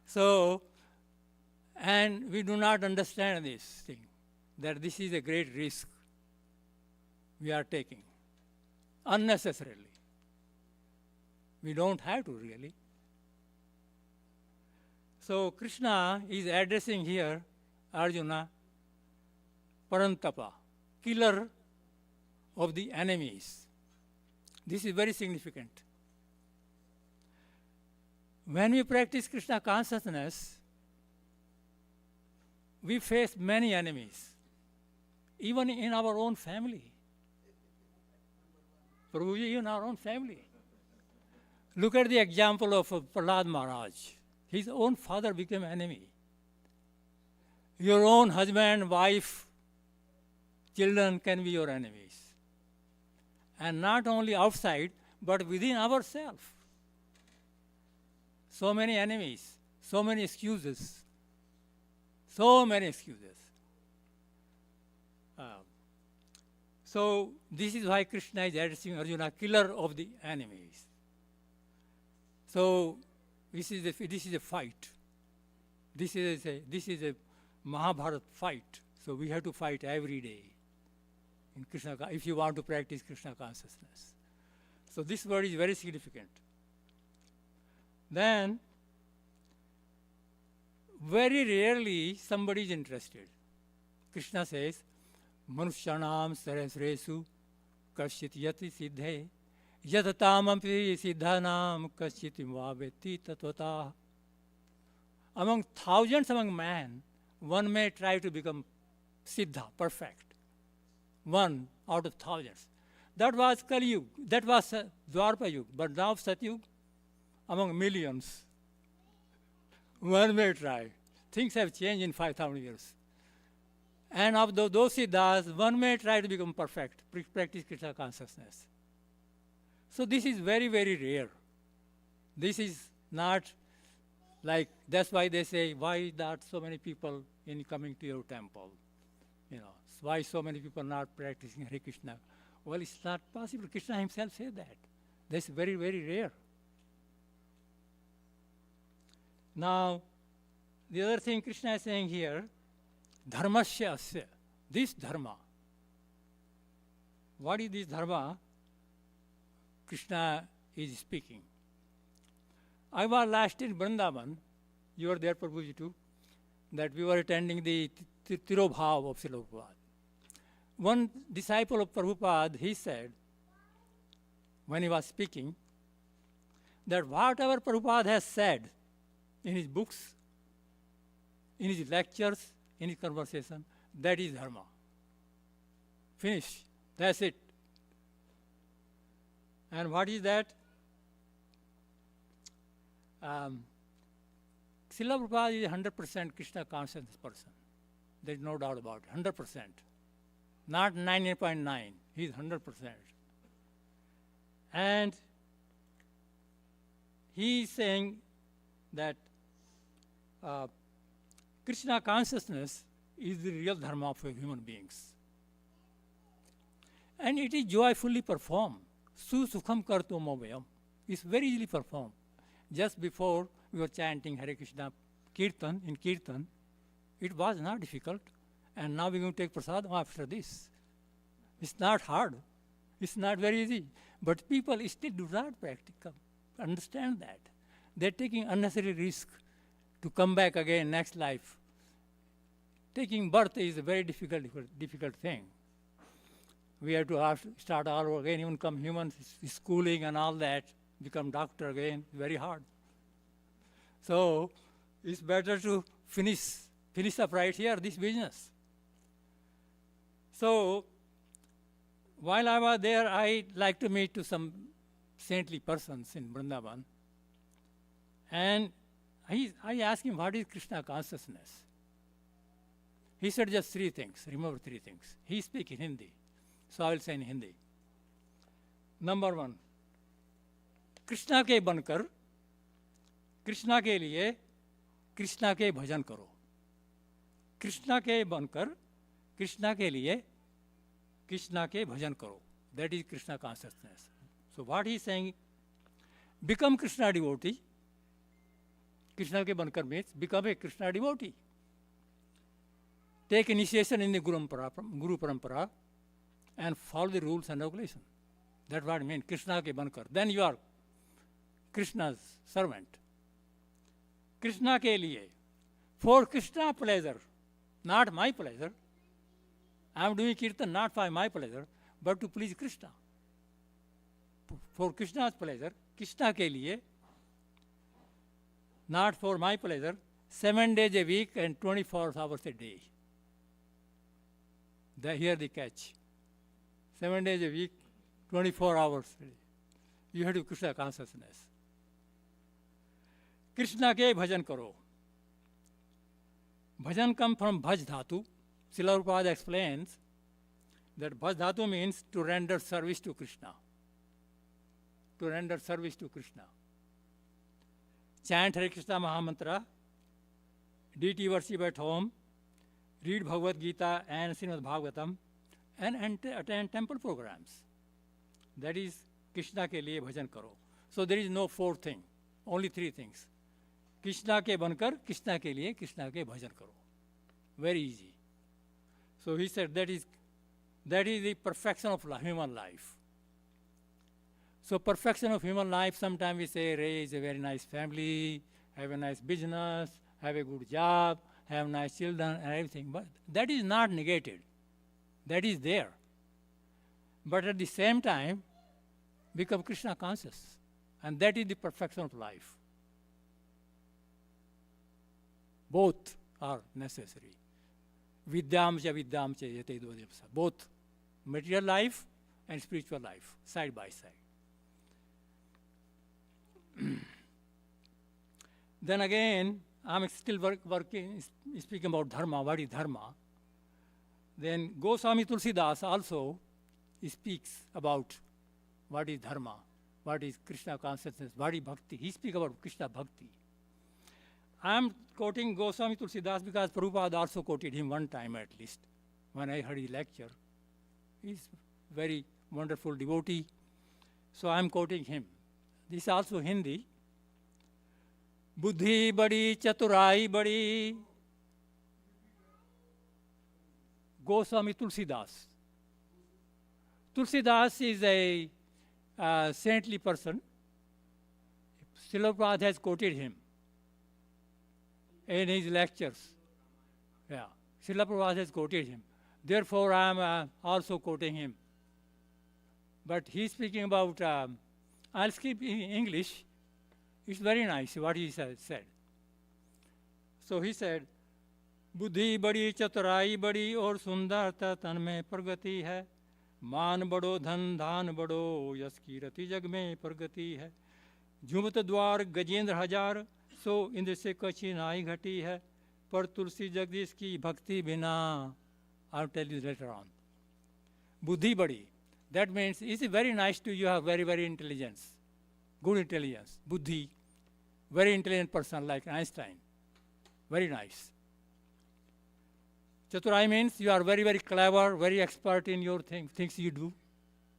So, and we do not understand this thing. that this is a great risk we are taking unnecessarily. We don't have to really. So Krishna is addressing here Arjuna, Parantapa, killer of the enemies. This is very significant. When we practice Krishna consciousness, we face many enemies, even in our own family. Prabhuji, in our own family. Look at the example of Prahlad Maharaj. His own father became enemy. Your own husband, wife, children can be your enemies. And not only outside, but within ourselves. So many enemies, so many excuses. So many excuses. So this is why Krishna is addressing Arjuna, killer of the enemies. So this is a fight. This is a Mahabharata fight. So we have to fight every day in Krishna if you want to practice Krishna consciousness. So this word is very significant. Then very rarely somebody is interested. Krishna says, Manushyanam sarasresu kashit yati siddhe yatatamampi siddhanam kaschitim vaveti tatvata. Among thousands among men, one may try to become siddha, perfect. One out of thousands. That was Kali Yuga, that was Dwarpa Yuga, but now Satyug, among millions, one may try. Things have changed in 5,000 years. And of those siddhas, one may try to become perfect, practice Krishna consciousness. So this is very, very rare. This is not like, that's why they say, why not so many people in coming to your temple? You know, why so many people not practicing Hare Krishna? Well, it's not possible. Krishna himself said that. That's very, very rare. Now, the other thing Krishna is saying here, dharmasya asya, this dharma. What is this dharma? Krishna is speaking. I was last in Vrindavan, you were there, Prabhuji too, that we were attending the Tirobhav of Srila Prabhupada. One disciple of Prabhupada, he said, when he was speaking, that whatever Prabhupada has said in his books, in his lectures, in his conversation, that is dharma. Finish. That's it. And what is that? Srila Prabhupada is a 100% Krishna conscious person. There is no doubt about it. 100%. Not 99.9. He is 100%. And he is saying that Krishna consciousness is the real dharma for human beings. And it is joyfully performed. Su sukham karto movayam. It's very easily performed. Just before we were chanting Hare Krishna Kirtan, in Kirtan, it was not difficult. And now we're going to take prasadam after this. It's not hard. It's not very easy. But people still do not practice, understand that. They're taking unnecessary risk to come back again next life. Taking birth is a very difficult thing. We have to start all over again, even come humans, schooling and all that, become doctor again, very hard. So it's better to finish up right here, this business. So while I was there, I like to meet to some saintly persons in Vrindavan. And I asked him, what is Krishna consciousness? He said just 3 things, remember 3 things. He speaks in Hindi, so I will say in Hindi. Number 1, Krishna के बनकर कृष्णा के लिए कृष्णा के भजन करो. कृष्णा के बनकर कृष्णा के लिए कृष्णा के भजन करो. That is Krishna consciousness. So what he is saying, become Krishna devotee. Krishna ke bankar means become a Krishna devotee. take initiation in the Guru Parampara and follow the rules and regulations. That's what I mean, Krishna ke bankar. Then you are Krishna's servant. Krishna ke liye, for Krishna pleasure, not my pleasure. I am doing kirtan not for my pleasure, but to please Krishna. For Krishna's pleasure, Krishna ke liye, not for my pleasure, 7 days a week and 24 hours a day. Here the catch. 7 days a week, 24 hours a day. You have to Krishna consciousness. Krishna ke bhajan karo. Bhajan comes from bhaj dhatu. Srila Prabhupada explains that bhaj dhatu means to render service to Krishna. To render service to Krishna. Chant Hare Krishna Mahamantra, deity worship at home, read Bhagavad Gita and Srimad Bhagavatam, and attend temple programs. That is Krishna ke liye bhajan karo. So there is no fourth thing, only three things. Krishna ke bankar, Krishna ke liye, Krishna ke bhajan karo. Very easy. So he said that is the perfection of human life. So perfection of human life, sometimes we say raise a very nice family, have a nice business, have a good job, have nice children and everything. But that is not negated. That is there. But at the same time, become Krishna conscious. And that is the perfection of life. Both are necessary. Vidyam cha yate dvadhyamsa. Both material life and spiritual life, side by side. Then again, I'm still working, speaking about dharma, what is dharma. Then Goswami Tulsidas also speaks about what is dharma, what is Krishna consciousness, what is bhakti. He speaks about Krishna bhakti. I am quoting Goswami Tulsidas because Prabhupada also quoted him one time at least when I heard his lecture. He's very wonderful devotee. So I am quoting him. This is also Hindi. Buddhi badi, chaturai badi. Goswami Tulsidas. Tulsidas is a saintly person. Srila Prabhupada has quoted him in his lectures. Yeah, Srila Prabhupada has quoted him. Therefore, I am also quoting him. But he's speaking about, I'll skip in English. It's very nice what he said. So he said, बुद्धि बड़ी चतुराई बड़ी और सुंदरता तन में प्रगति है, मान बड़ो धन धान बड़ो यश कीर्ति जग में प्रगति है, झुमत द्वार गजेंद्र हजार सो इंद्र से कठिनाई घटी है, पर तुलसी जगदीश की भक्ति बिना. I'll tell you later on. Buddhi badi. That means it's very nice to you have very, very intelligence, good intelligence, buddhi, very intelligent person like Einstein. Very nice. Chaturai means you are very, very clever, very expert in your things you do,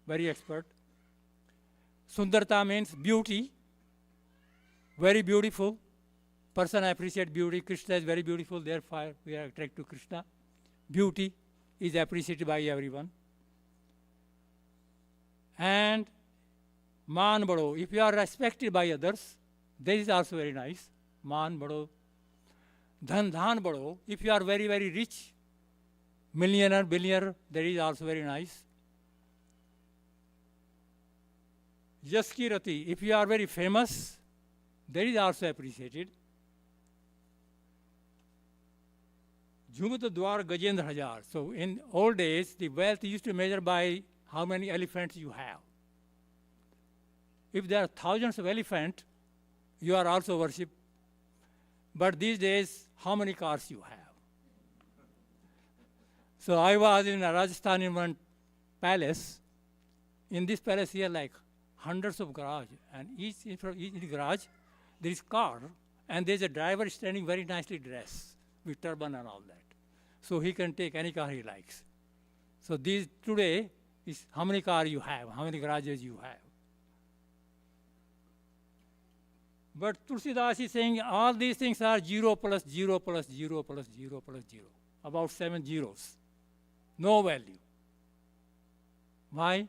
very expert. Sundarta means beauty, very beautiful. Person appreciates beauty. Krishna is very beautiful, therefore we are attracted to Krishna. Beauty is appreciated by everyone. And man bado, if you are respected by others, this is also very nice. Man bado. Dhan bado, if you are very, very rich, millionaire, billionaire, that is also very nice. Yash kirati, if you are very famous, that is also appreciated. Jhumat dwar gajendra hajar. So in old days, the wealth used to measure by how many elephants you have. If there are thousands of elephants, you are also worshipped. But these days, how many cars you have? So I was in Rajasthan in one palace. In this palace here, like hundreds of garages, and each garage there is car, and there's a driver standing very nicely dressed with turban and all that. So he can take any car he likes. So these today is how many cars you have, how many garages you have. But Tulsidas is saying all these things are 0 plus 0 plus 0 plus 0 plus 0. about 7 zeros. No value. Why?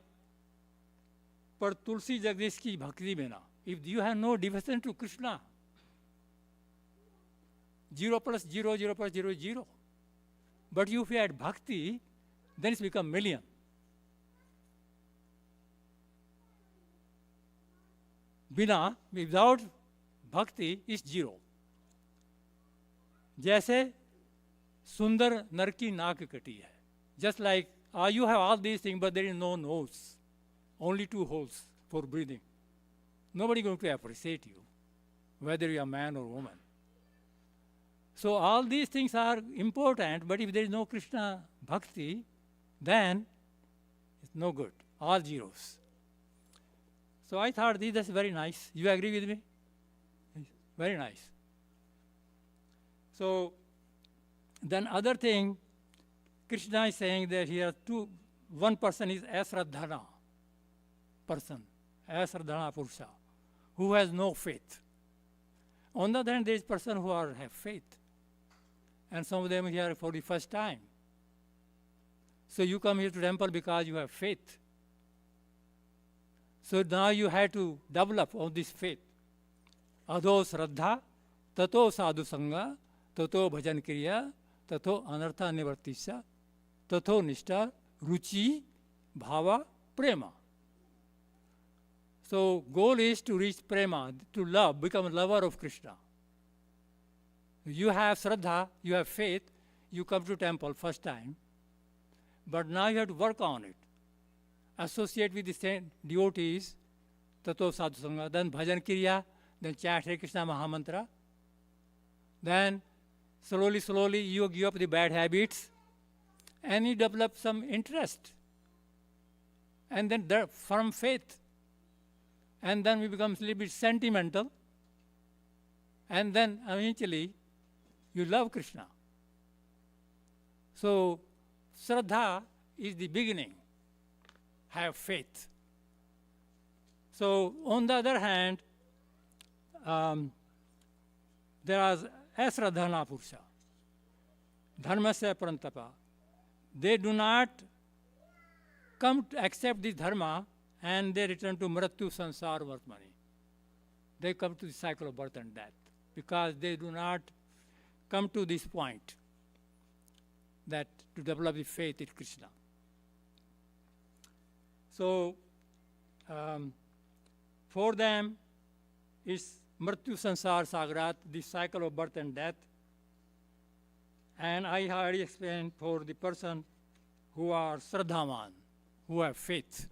पर तुलसी जगदीश की भक्ति में ना, if you have no devotion to Krishna, 0 plus 0, 0 plus 0 is 0. But if you add bhakti, then it's become million. बिना, without bhakti is 0. जैसे सुंदर नर की नाक कटी है. Just like you have all these things, but there is no nose. Only 2 holes for breathing. Nobody going to appreciate you, whether you are man or woman. So all these things are important, but if there is no Krishna bhakti, then it's no good. All zeros. So I thought this is very nice. You agree with me? Very nice. So then other thing, Krishna is saying that here one person is asradhana person, asradhana purusha, who has no faith. On the other hand, there is person who have faith. And some of them here for the first time. So you come here to temple because you have faith. So now you have to develop all this faith. Adho shraddha, tato sadhu sangha, tato bhajan kriya, tato anartha nivartisya, tato nishta, ruchi, bhava, prema. So goal is to reach prema, to love, become a lover of Krishna. You have shraddha, you have faith, you come to temple first time, but now you have to work on it. Associate with the same devotees, tato sadhu sangha, then bhajan kriya, then chant Hare Krishna Mahamantra. Then slowly you give up the bad habits and you develop some interest. And then firm faith. And then we become a little bit sentimental. And then eventually you love Krishna. So Shraddha is the beginning. Have faith. So on the other hand, there is asradhana purusha, dharmasya parantapa. They do not come to accept this dharma and they return to mrityu sansar vartmani. They come to the cycle of birth and death because they do not come to this point that to develop the faith in Krishna. So for them is mrityu sansar sagrat, the cycle of birth and death. And I already explained for the person who are shraddhavan, who have faith.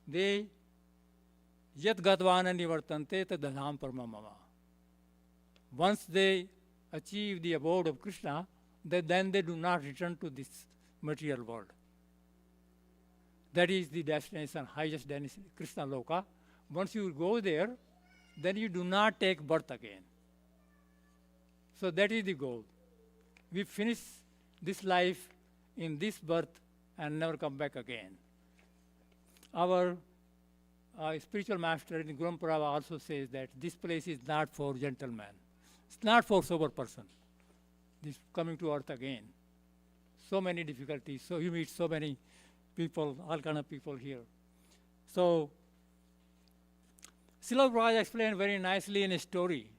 They yat gatvana nivartante tadham paramamama. Once they achieve the abode of Krishna, then they do not return to this material world. That is the destination, highest destination, Krishna Loka. Once you go there, then you do not take birth again. So that is the goal. We finish this life in this birth and never come back again. Our spiritual master in Guru Parava also says that this place is not for gentlemen. It's not for sober person. This coming to earth again. So many difficulties. So you meet so many people, all kind of people here. So Srila Prabhupada explained very nicely in a story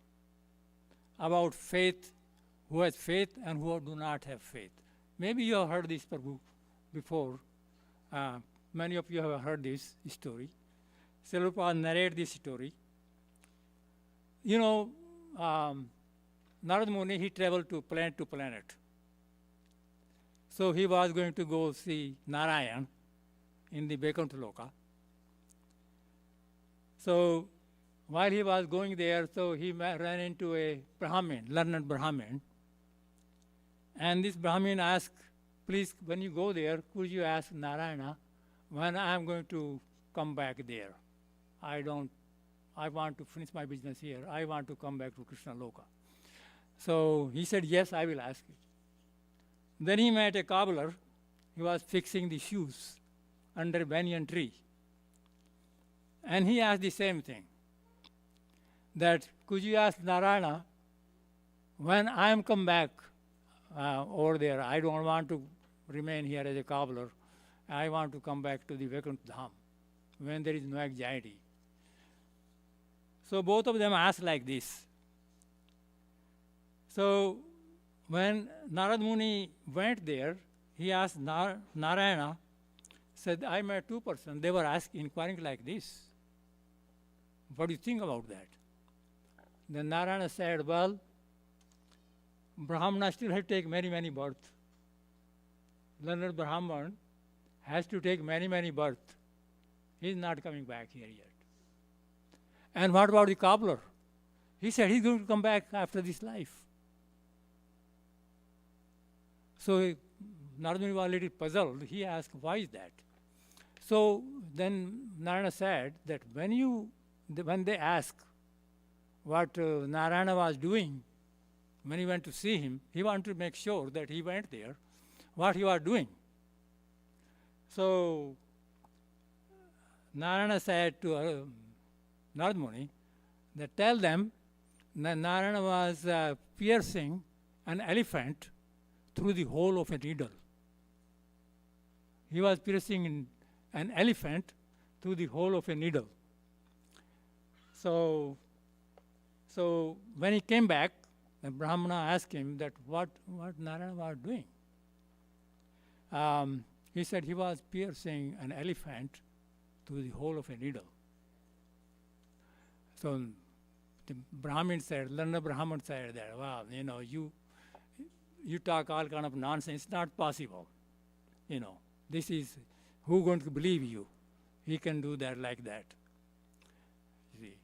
about faith, who has faith and who do not have faith. Maybe you have heard this before. Many of you have heard this story. Srila Prabhupada narrated this story. You know, Narad Muni, he traveled to planet. So he was going to go see Narayan in the Vaikuntha Loka. So while he was going there, so he ran into a Brahmin, learned Brahmin. And this Brahmin asked, please, when you go there, could you ask Narayana when I am going to come back there? I want to finish my business here. I want to come back to Krishna Loka. So he said, yes, I will ask it. Then he met a cobbler. He was fixing the shoes under a banyan tree. And he asked the same thing, that could you ask Narayana when I am come back, over there. I don't want to remain here as a cobbler. I want to come back to the Vaikuntha Dham when there is no anxiety. So both of them asked like this. So when Narad Muni went there, he asked Narayana, said, I met two persons. They were inquiring like this. What do you think about that? Then Narayana said, well, Brahmana still has to take many, many births. Learned Brahman has to take many, many births. He is not coming back here yet. And what about the cobbler? He said he's going to come back after this life. So Narada Muni was a little puzzled. He asked, why is that? So then Narayana said that when they asked what Narayana was doing, when he went to see him, he wanted to make sure that he went there, what he was doing. So Narayana said to Narada Muni that tell them that Narayana was piercing an elephant through the hole of a needle. He was piercing an elephant through the hole of a needle. So when he came back, the Brahmana asked him that what Narayana was doing. He said he was piercing an elephant through the hole of a needle. So the Brahmin said, learned Brahman said that, wow, you talk all kind of nonsense. It's not possible. This is, who going to believe you? He can do that like that. See.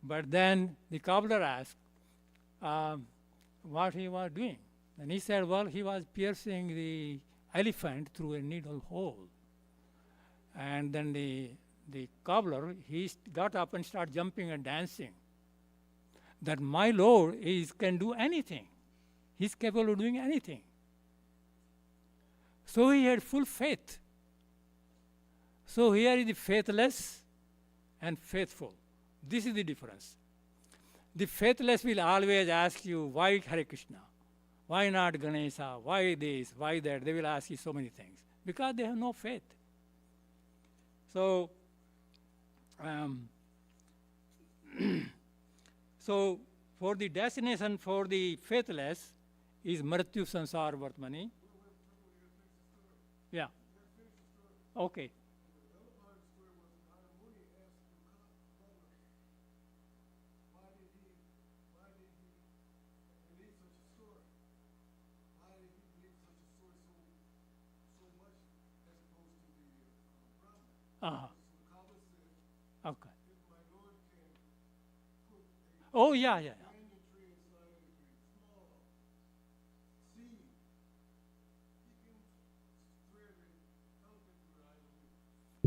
But then the cobbler asked what he was doing. And he said, well, he was piercing the elephant through a needle hole. And then the cobbler, he got up and started jumping and dancing. That my Lord can do anything. He's capable of doing anything. So he had full faith. So here is the faithless and faithful. This is the difference. The faithless will always ask you, why Hare Krishna? Why not Ganesha? Why this? Why that? They will ask you so many things. Because they have no faith. So, so for the destination for the faithless is Mrityu Sansar Vartmani. Yeah. Okay. Uh-huh. Okay. Oh, yeah.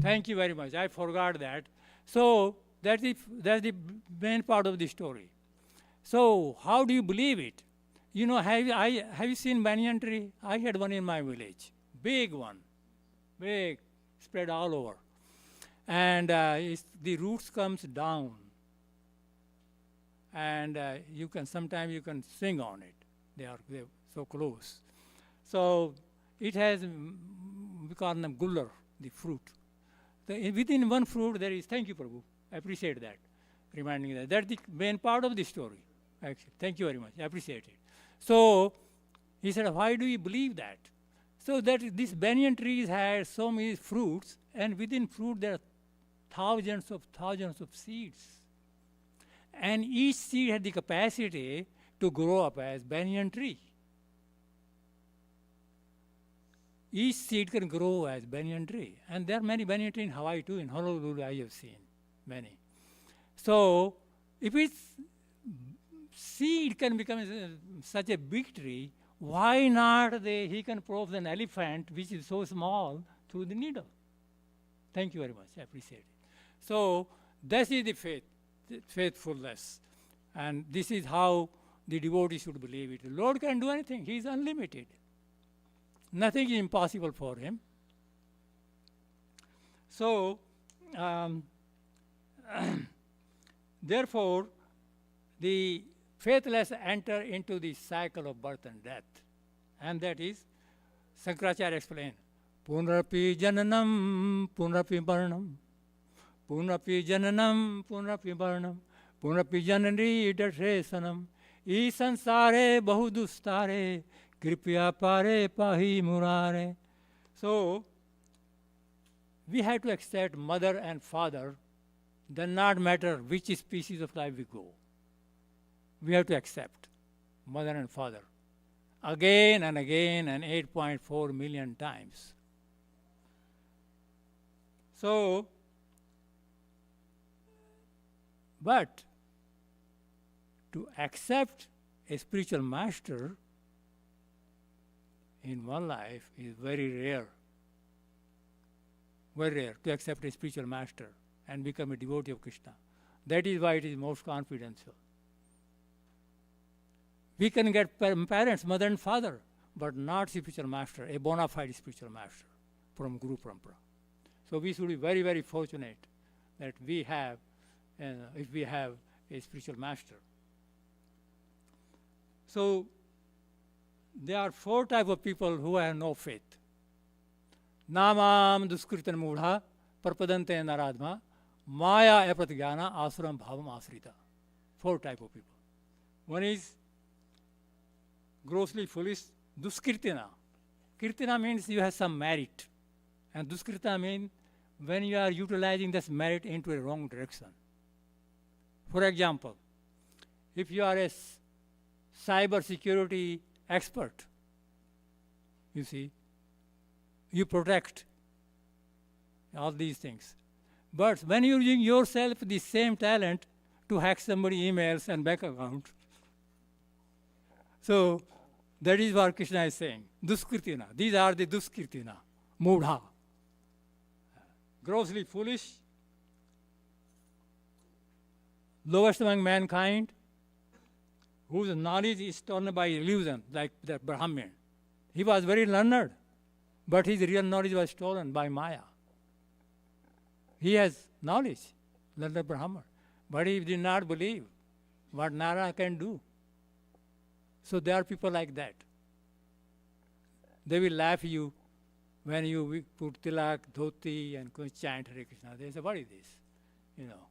Thank you very much. I forgot that. So that's the main part of the story. So how do you believe it? Have you seen banyan tree? I had one in my village, big one, big, spread all over. And the roots comes down, and sometimes you can swing on it. They're so close. So it has, we call them guller, the fruit. Within one fruit there is, thank you Prabhu, I appreciate that, reminding that. That's the main part of the story, actually. Thank you very much, I appreciate it. So he said, why do you believe that? So that this banyan trees had so many fruits, and within fruit there are thousands of seeds. And each seed had the capacity to grow up as banyan tree. Each seed can grow as banyan tree. And there are many banyan trees in Hawaii too. In Honolulu I have seen many. So if its seed can become such a big tree, why not he can prove an elephant which is so small through the needle? Thank you very much. I appreciate it. So this is the faith, faithfulness. And this is how the devotee should believe it. The Lord can do anything. He is unlimited. Nothing is impossible for him. So, therefore, the faithless enter into the cycle of birth and death. And that is, Shankaracharya explained, Punrapi jananam, punrapi varnam, punrapi jananam, punrapi varnam, punrapi janani dashesanam, e sansare bahudustare, kripya pare pahi murare. So, we have to accept mother and father, does not matter which species of life we go. We have to accept mother and father again and again and 8.4 million times. So, but to accept a spiritual master in one life is very rare. Very rare to accept a spiritual master and become a devotee of Krishna. That is why it is most confidential. We can get parents, mother and father, but not spiritual master, a bona fide spiritual master from Guru Parampara. So we should be very, very fortunate that we have, if we have a spiritual master. So there are 4 types of people who have no faith. Namam duskritan mudha, parpadante naradma, maya apratyana, asuram bhavam asrita. 4 types of people. One is grossly foolish, duskritina. Kirtina means you have some merit. And duskrita means when you are utilizing this merit into a wrong direction. For example, if you are a cyber security expert, you see, you protect all these things. But when you're using yourself the same talent to hack somebody's emails and bank account, so that is what Krishna is saying. Duskritina. These are the duskritina. Mudha. Grossly foolish. Lowest among mankind. Whose knowledge is torn by illusion, like the Brahmin. He was very learned, but his real knowledge was stolen by Maya. He has knowledge, learned Brahman, but he did not believe what Nara can do. So there are people like that. They will laugh you when you put tilak, dhoti, and chant Hare Krishna. They say, what is this? You know.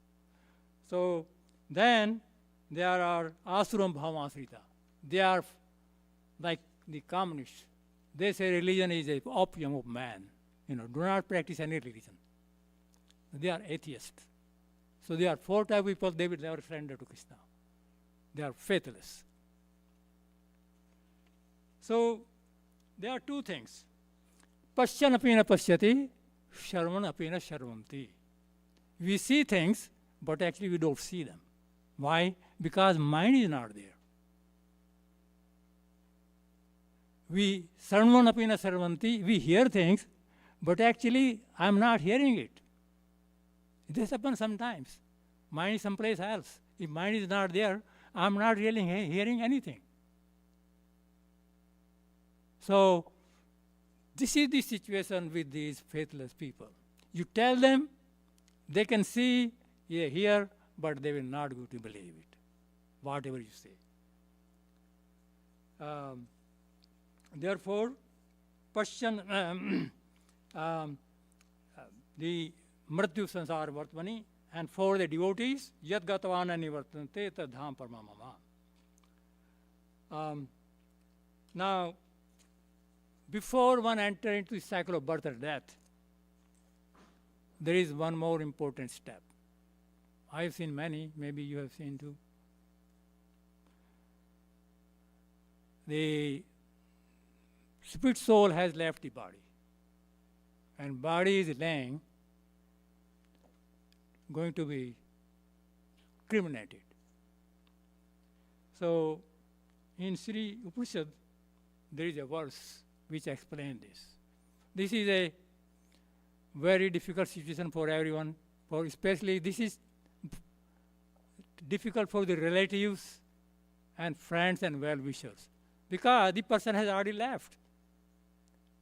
So then there are asuram bhavamasrita. They are like the communists. They say religion is a opium of man. You know, do not practice any religion. They are atheists. So there are 4 types of people, they will never surrender to Krishna. They are faithless. So there are 2 things. Pashyan apina pashyati, sharvan apina sharvanti. We see things, but actually we don't see them. Why? Because mind is not there. We sarvan apina sarvanti, we hear things, but actually I am not hearing it. This happens sometimes. Mind is someplace else. If mind is not there, I am not really hearing anything. So this is the situation with these faithless people. You tell them, they can see, hear, but they will not go to believe it, whatever you say. Therefore, Pashyan, the Mrityu Sansar Vartmani, and for the devotees, Yad Gatavana Nivartante Tadham Paramamama. Now, before one enters into the cycle of birth and death, there is one more important step. I have seen many, maybe you have seen too. The spirit soul has left the body, and body is going to be cremated. So in Sri Upanishad, there is a verse which explains this. This is a very difficult situation for everyone, for especially this is difficult for the relatives and friends and well-wishers, because the person has already left.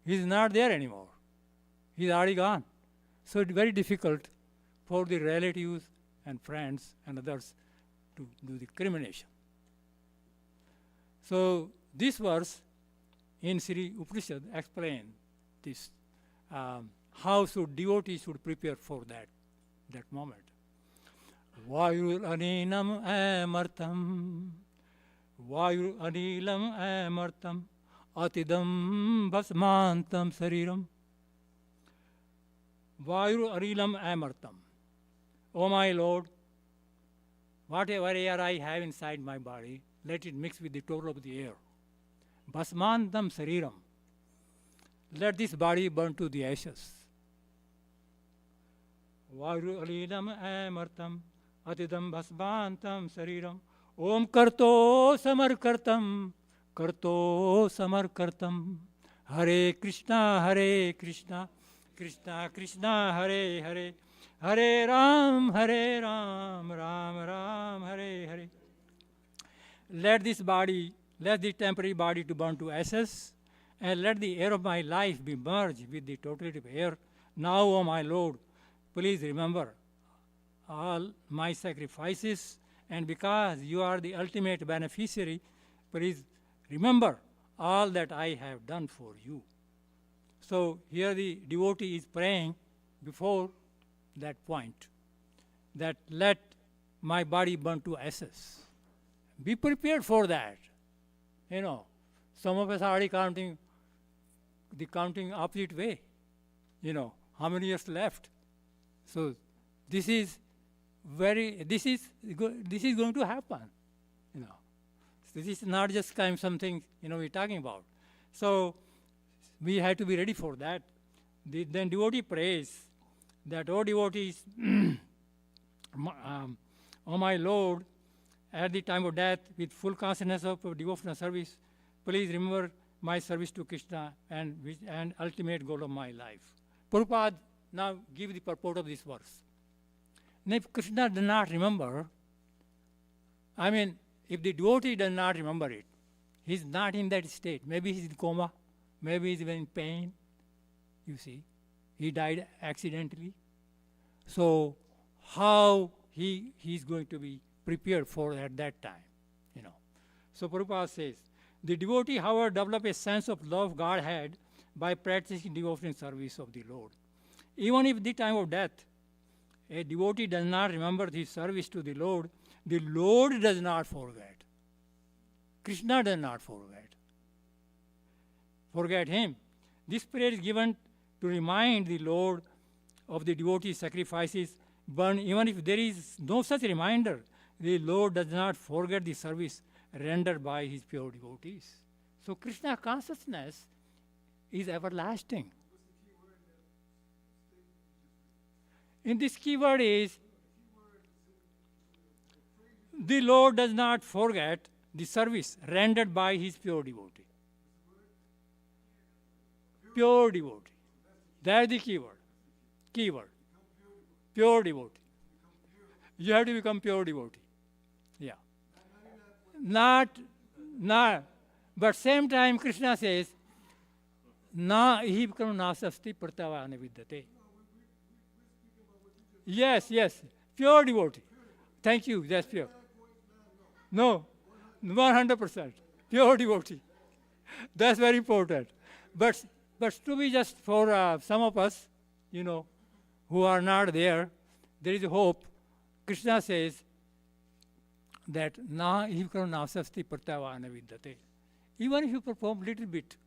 He is not there anymore. He is already gone. So it's very difficult for the relatives and friends and others to do the cremation. So this verse in Sri Upanishad explain this, how should devotees should prepare for that moment. Vayur aninam amartam, Vayur anilam amartam, Atidam bhasmantam sariram. Vayur anilam amartam. O my Lord, whatever air I have inside my body, let it mix with the total of the air. Bhasmantam sariram. Let this body burn to the ashes. Vayur anilam amartam, Atidam bhasmantam sariram. Om karto samarkartam, karto samarkartam. Hare Krishna, Krishna Krishna, Hare Hare. Hare Ram, Ram Ram, Hare Hare. Let this body, let the temporary body to burn to ashes, and let the air of my life be merged with the totality of air. Now, O my Lord, please remember all my sacrifices, and because you are the ultimate beneficiary, please remember all that I have done for you. So here the devotee is praying before that point, that let my body burn to ashes. Be prepared for that. You know, some of us are already counting opposite way. You know, how many years left? So this is going to happen. You know, so this is not just kind of something we're talking about. So we have to be ready for that. Then devotee prays that, O devotees, O my Lord, at the time of death, with full consciousness of devotional service, please remember my service to Krishna and ultimate goal of my life. Prabhupada now give the purport of this verse. Now, if Krishna does not remember, if the devotee does not remember it, he's not in that state. Maybe he's in coma, maybe he's in pain, you see. He died accidentally. So how he's going to be prepared for at that time, So Prabhupada says, the devotee, however, develop a sense of love Godhead by practicing devotional service of the Lord. Even if the time of death, a devotee does not remember his service to the Lord does not forget. Krishna does not forget him. This prayer is given to remind the Lord of the devotee's sacrifices, but even if there is no such reminder, the Lord does not forget the service rendered by his pure devotees. So Krishna consciousness is everlasting. In this keyword is, the Lord does not forget the service rendered by his pure devotee. Pure devotee. That is the keyword. Pure devotee. You have to become pure devotee. Yeah. Not, but same time Krishna says, na hi karunasasti pratavana vidyate. Yes, pure devotee. Thank you, that's pure. No, 100%. Pure devotee. That's very important. But to be just for some of us, who are not there is a hope. Krishna says that na hi karunasasti pratavana vidyate. Even if you perform little bit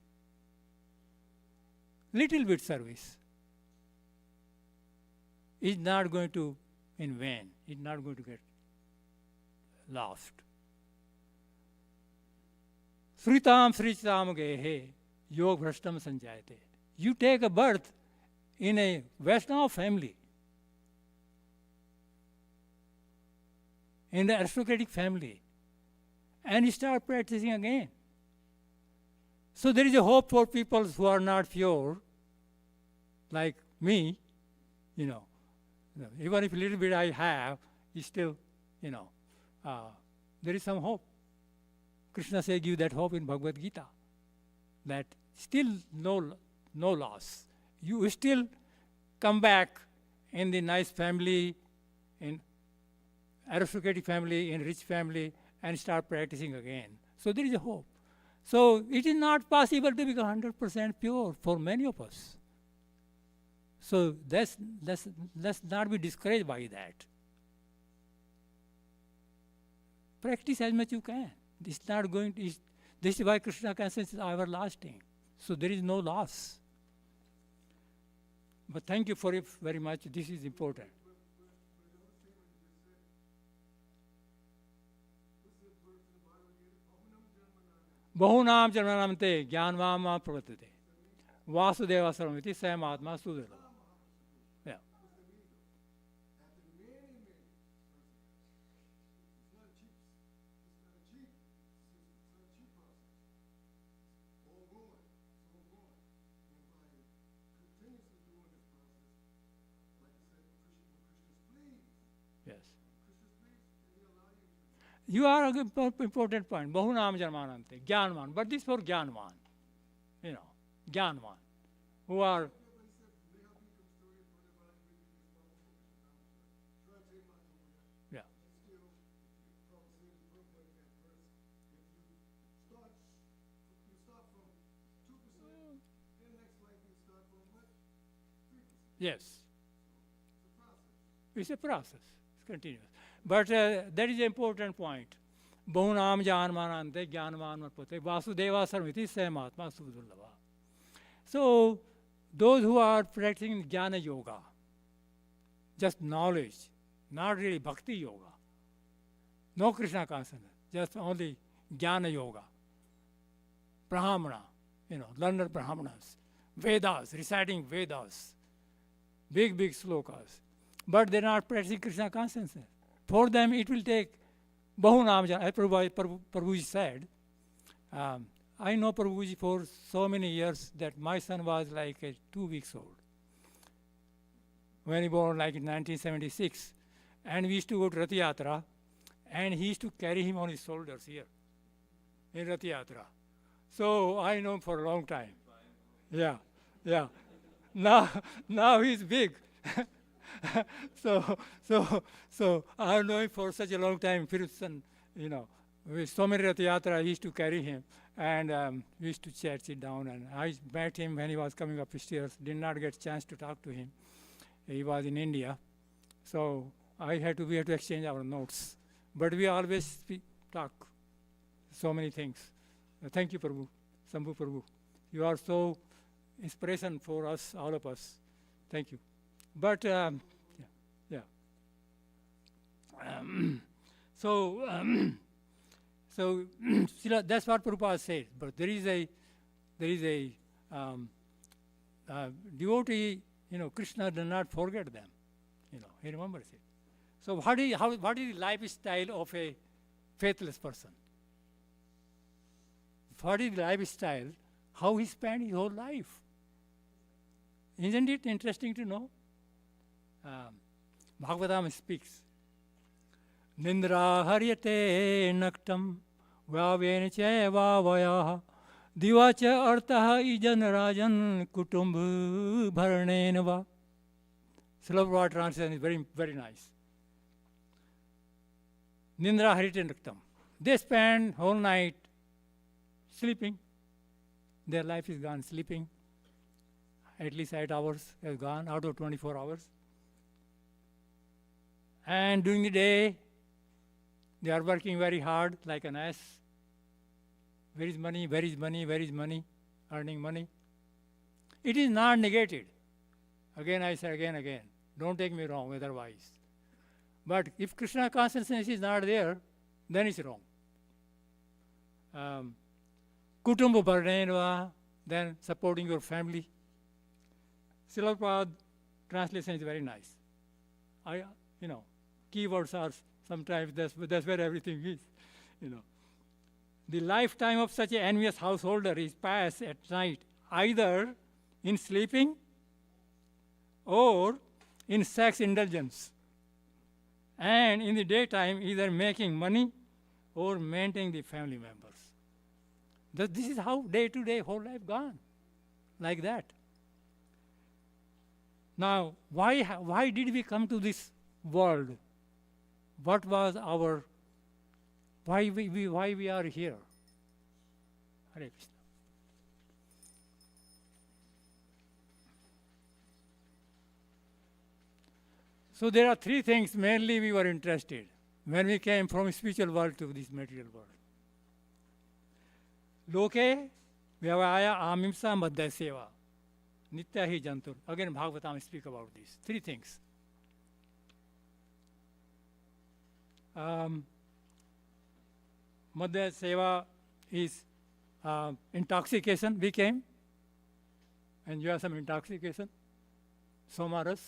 service, is not going to in vain. It's not going to get lost. Sritam sritam gehe yog bhrashtam sanjayate. You take a birth in a Vaishnava family, in the aristocratic family, and you start practicing again. So there is a hope for people who are not pure, like me, even if a little bit I have, is still, there is some hope. Krishna says, give that hope in Bhagavad Gita, that still no loss. You still come back in the nice family, in aristocratic family, in rich family, and start practicing again. So there is a hope. So it is not possible to become 100% pure for many of us. So let's not be discouraged by that. Practice as much you can. It's not going to. This is why Krishna consciousness is everlasting. So there is no loss. But thank you for it very much. This is important. बहुनाम जन्मनामते ज्ञानवाम प्रवर्तते वासुदेव सर्वमिति सहमात्मा सुदुर्लभ. Yeah. Yes. You are a important point. Bahunam Janmanante, Jnanvan. But this for Jnanvan. You know, Jnanvan. Who are. Yeah. Yes. It's a process. It's continuous. But that is an important point. Bahunam Janmanante Jnanvan Varpate Vasudeva Sarviti Samahatma Sudurlava. So those who are practicing Jnana Yoga, just knowledge, not really Bhakti Yoga, no Krishna consciousness, just only Jnana Yoga, Brahmana, learner Brahmanas, Vedas, reciting Vedas, big slokas, but they're not practicing Krishna consciousness. For them, it will take Bahunam Jnana. As Prabhuji said, I know Prabhuji for so many years that my son was like 2 weeks old when he born like in 1976. And we used to go to Rath Yatra, and he used to carry him on his shoulders here in Rath Yatra. So I know him for a long time. Yeah. Now he's big. So I know him for such a long time. Firson, with so many Rath Yatra, I used to carry him, and we used to chat, sit down, and I met him when he was coming up the stairs. Did not get a chance to talk to him. He was in India, so we had to exchange our notes. But we always talk so many things. Thank you, Prabhu, Sambhu Prabhu. You are so inspiration for us, all of us. Thank you. But yeah. So that's what Prabhupada said. But there is a devotee. Krishna does not forget them. He remembers it. So what is the lifestyle of a faithless person? What is the lifestyle? How he spent his whole life? Isn't it interesting to know? Bhagavatam speaks. Nindra haryate naktam vyavena cheva vayaha divacha artaha ijan rajan kutumb bharnenava. Slava translation is very, very nice. Nindra haryate naktam. They spend whole night sleeping. Their life is gone sleeping. At least 8 hours has gone out of 24 hours. And during the day, they are working very hard like an ass. Where is money? Where is money? Where is money? Earning money. It is not negated. Again, I say again. Don't take me wrong otherwise. But if Krishna consciousness is not there, then it's wrong. Kutumba Bharnenva, then supporting your family. Srila Prabhupada translation is very nice. Keywords are sometimes that's where everything is. The lifetime of such an envious householder is passed at night either in sleeping or in sex indulgence, and in the daytime either making money or maintaining the family members. This is how day-to-day whole life gone, like that. Now, why did we come to this world? What was why we are here? Hare Krishna. So there are three things mainly we were interested when we came from spiritual world to this material world. Loke vyavaya amimsa madhya seva nitya hi jantur. Again Bhagavatam speak about this. Three things. Madhya seva is intoxication. We came and you have some intoxication. Somaras,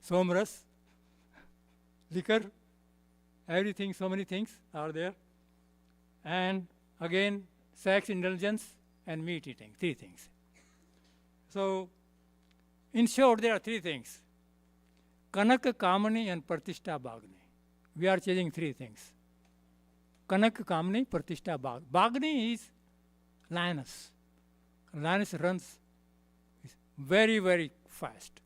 somras, liquor, everything, so many things are there. And again, sex indulgence and meat eating, three things. So, in short, there are three things. Kanak, Kamani and Pratishtha Bhagni. We are changing three things. Kanak, Kamani, Pratishtha Bhagni. Bhagni is lioness. Lioness runs very, very fast.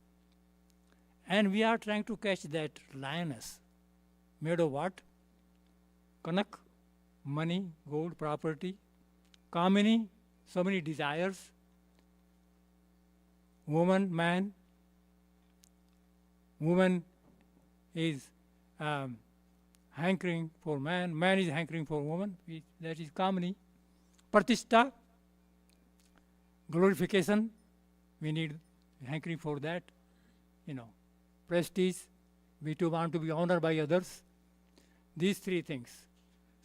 And we are trying to catch that lioness. Made of what? Kanak, money, gold, property. Kamini, so many desires. Woman, man. Woman is hankering for man. Man is hankering for woman. That is Kamini. Pratishtha, glorification. We need hankering for that. Prestige. We too want to be honored by others. These three things.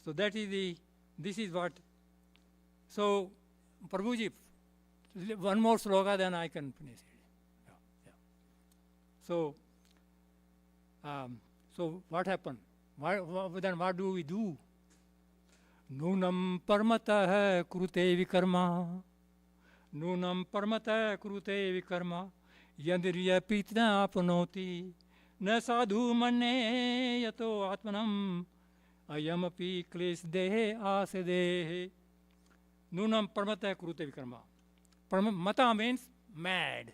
So that is this is what. So, Prabhuji, one more sloka, then I can finish it. Yeah. So what happened? Then what do we do? Nunam parmatah krute vikarma. Nunam parmatah krute vikarma. Yandriya pitna apnoti. Na sadhu manne yato atmanam. Ayamapi kles dehe asedehe. Nunam parmata krute vikarma. Mata means mad.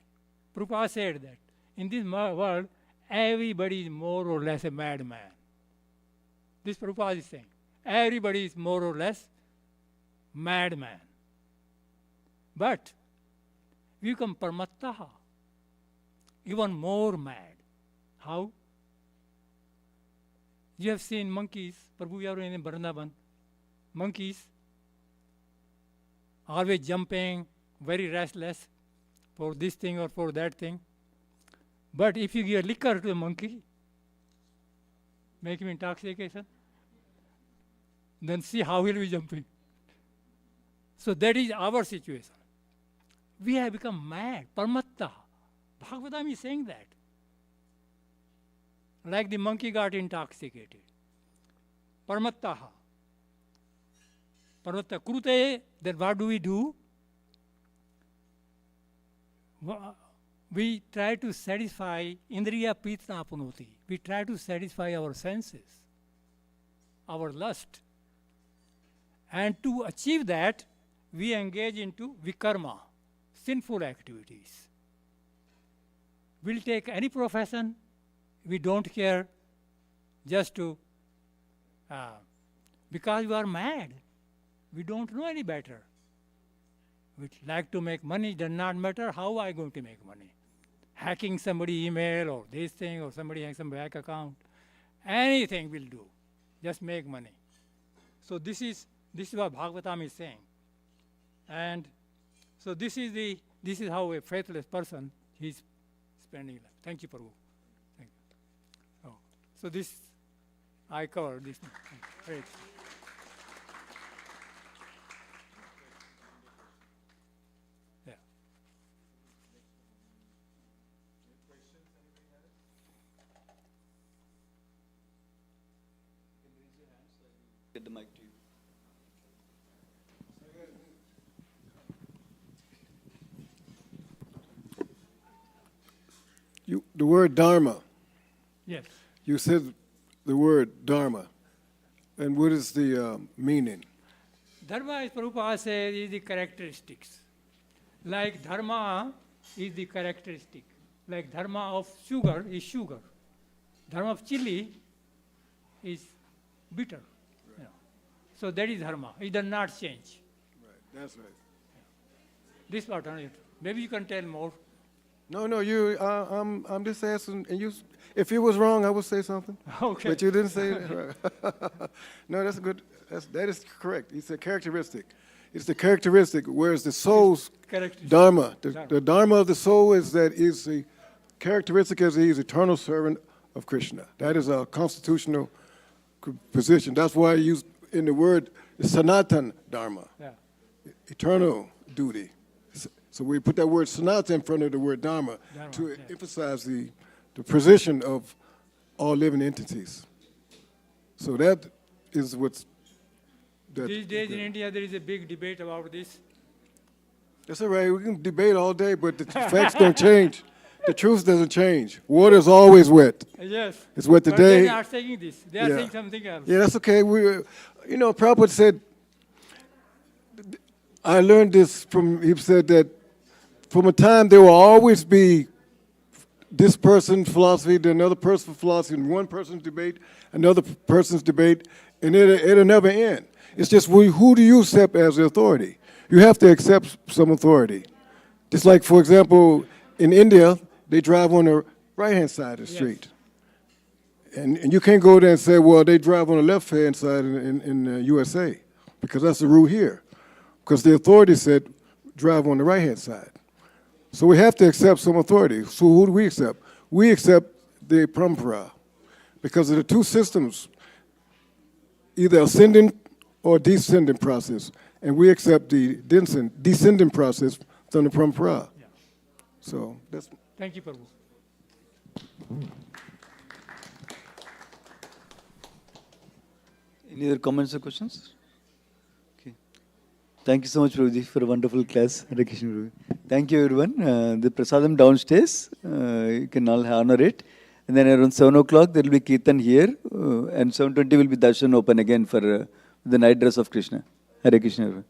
Prabhupada said that in this world, everybody is more or less a madman. This Prabhupada is saying. Everybody is more or less madman. But we become parmattaha, even more mad. How? You have seen monkeys, Prabhu Yaru in Vrindavan, monkeys always jumping, very restless for this thing or for that thing. But if you give liquor to a monkey, make him intoxication, then see how he'll be jumping. So that is our situation. We have become mad, parmatta. Bhagavatam is saying that. Like the monkey got intoxicated. Parmattaha. Parmatta krute, then what do? We try to satisfy indriya pitna apanoti. We try to satisfy our senses, our lust. And to achieve that, we engage into vikarma, sinful activities. We'll take any profession, we don't care, just to, because we are mad. We don't know any better. We like to make money, does not matter how I going to make money. Hacking somebody email or this thing or somebody has some bank account. Anything will do. Just make money. So this is what Bhagavatam is saying. And so this is how a faithless person is spending life. Thank you, Prabhu. Thank you. Oh. So this I covered this. Great. Get the mic to you. The word dharma. Yes. You said the word dharma. And what is the meaning? Dharma, as Prabhupada says, is the characteristics. Like dharma is the characteristic. Like dharma of sugar is sugar. Dharma of chili is bitter. So that is dharma. It does not change. That's right. This part, maybe you can tell more. No, you. I'm just asking. And you, if it was wrong, I would say something. Okay. But you didn't say it. Right. No, that's good. That is correct. It's a characteristic. It's the characteristic. Whereas the soul's Characteristic. dharma, the dharma of the soul is that is the characteristic as he is eternal servant of Krishna. That is a constitutional position. That's why I use in the word Sanatan Dharma, Yeah. eternal duty. So we put that word Sanatan in front of the word Dharma, Dharma, to yeah. emphasize the position of all living entities. So that is what's. These days in India, there is a big debate about this. That's all right. We can debate all day, but the facts don't change. The truth doesn't change. Water is always wet. Yes. It's wet But today. they are saying this. They are Yeah. saying something else. Yeah, that's okay. Prabhupada said, I learned this from, he said that from a time there will always be this person's philosophy, then another person's philosophy, and one person's debate, another person's debate, and it'll never end. It's just who do you accept as the authority? You have to accept some authority. Just like, for example, in India, they drive on the right-hand side of the Yes. street. And you can't go there and say, well, they drive on the left-hand side in the USA, because that's the rule here. Because the authority said, drive on the right-hand side. So we have to accept some authority. So who do we accept? We accept the parampara, because of the two systems, either ascending or descending process. And we accept the descending process from the parampara. Yeah. So that's. Thank you, Prabhu. Any other comments or questions? Okay. Thank you so much, Prabhuji, for a wonderful class. Hare Krishna, Prabhuji. Thank you, everyone. The prasadam downstairs, you can all honor it. And then around 7 o'clock, there will be Kirtan here. And 7:20 will be darshan open again for the night dress of Krishna. Hare Krishna, everyone.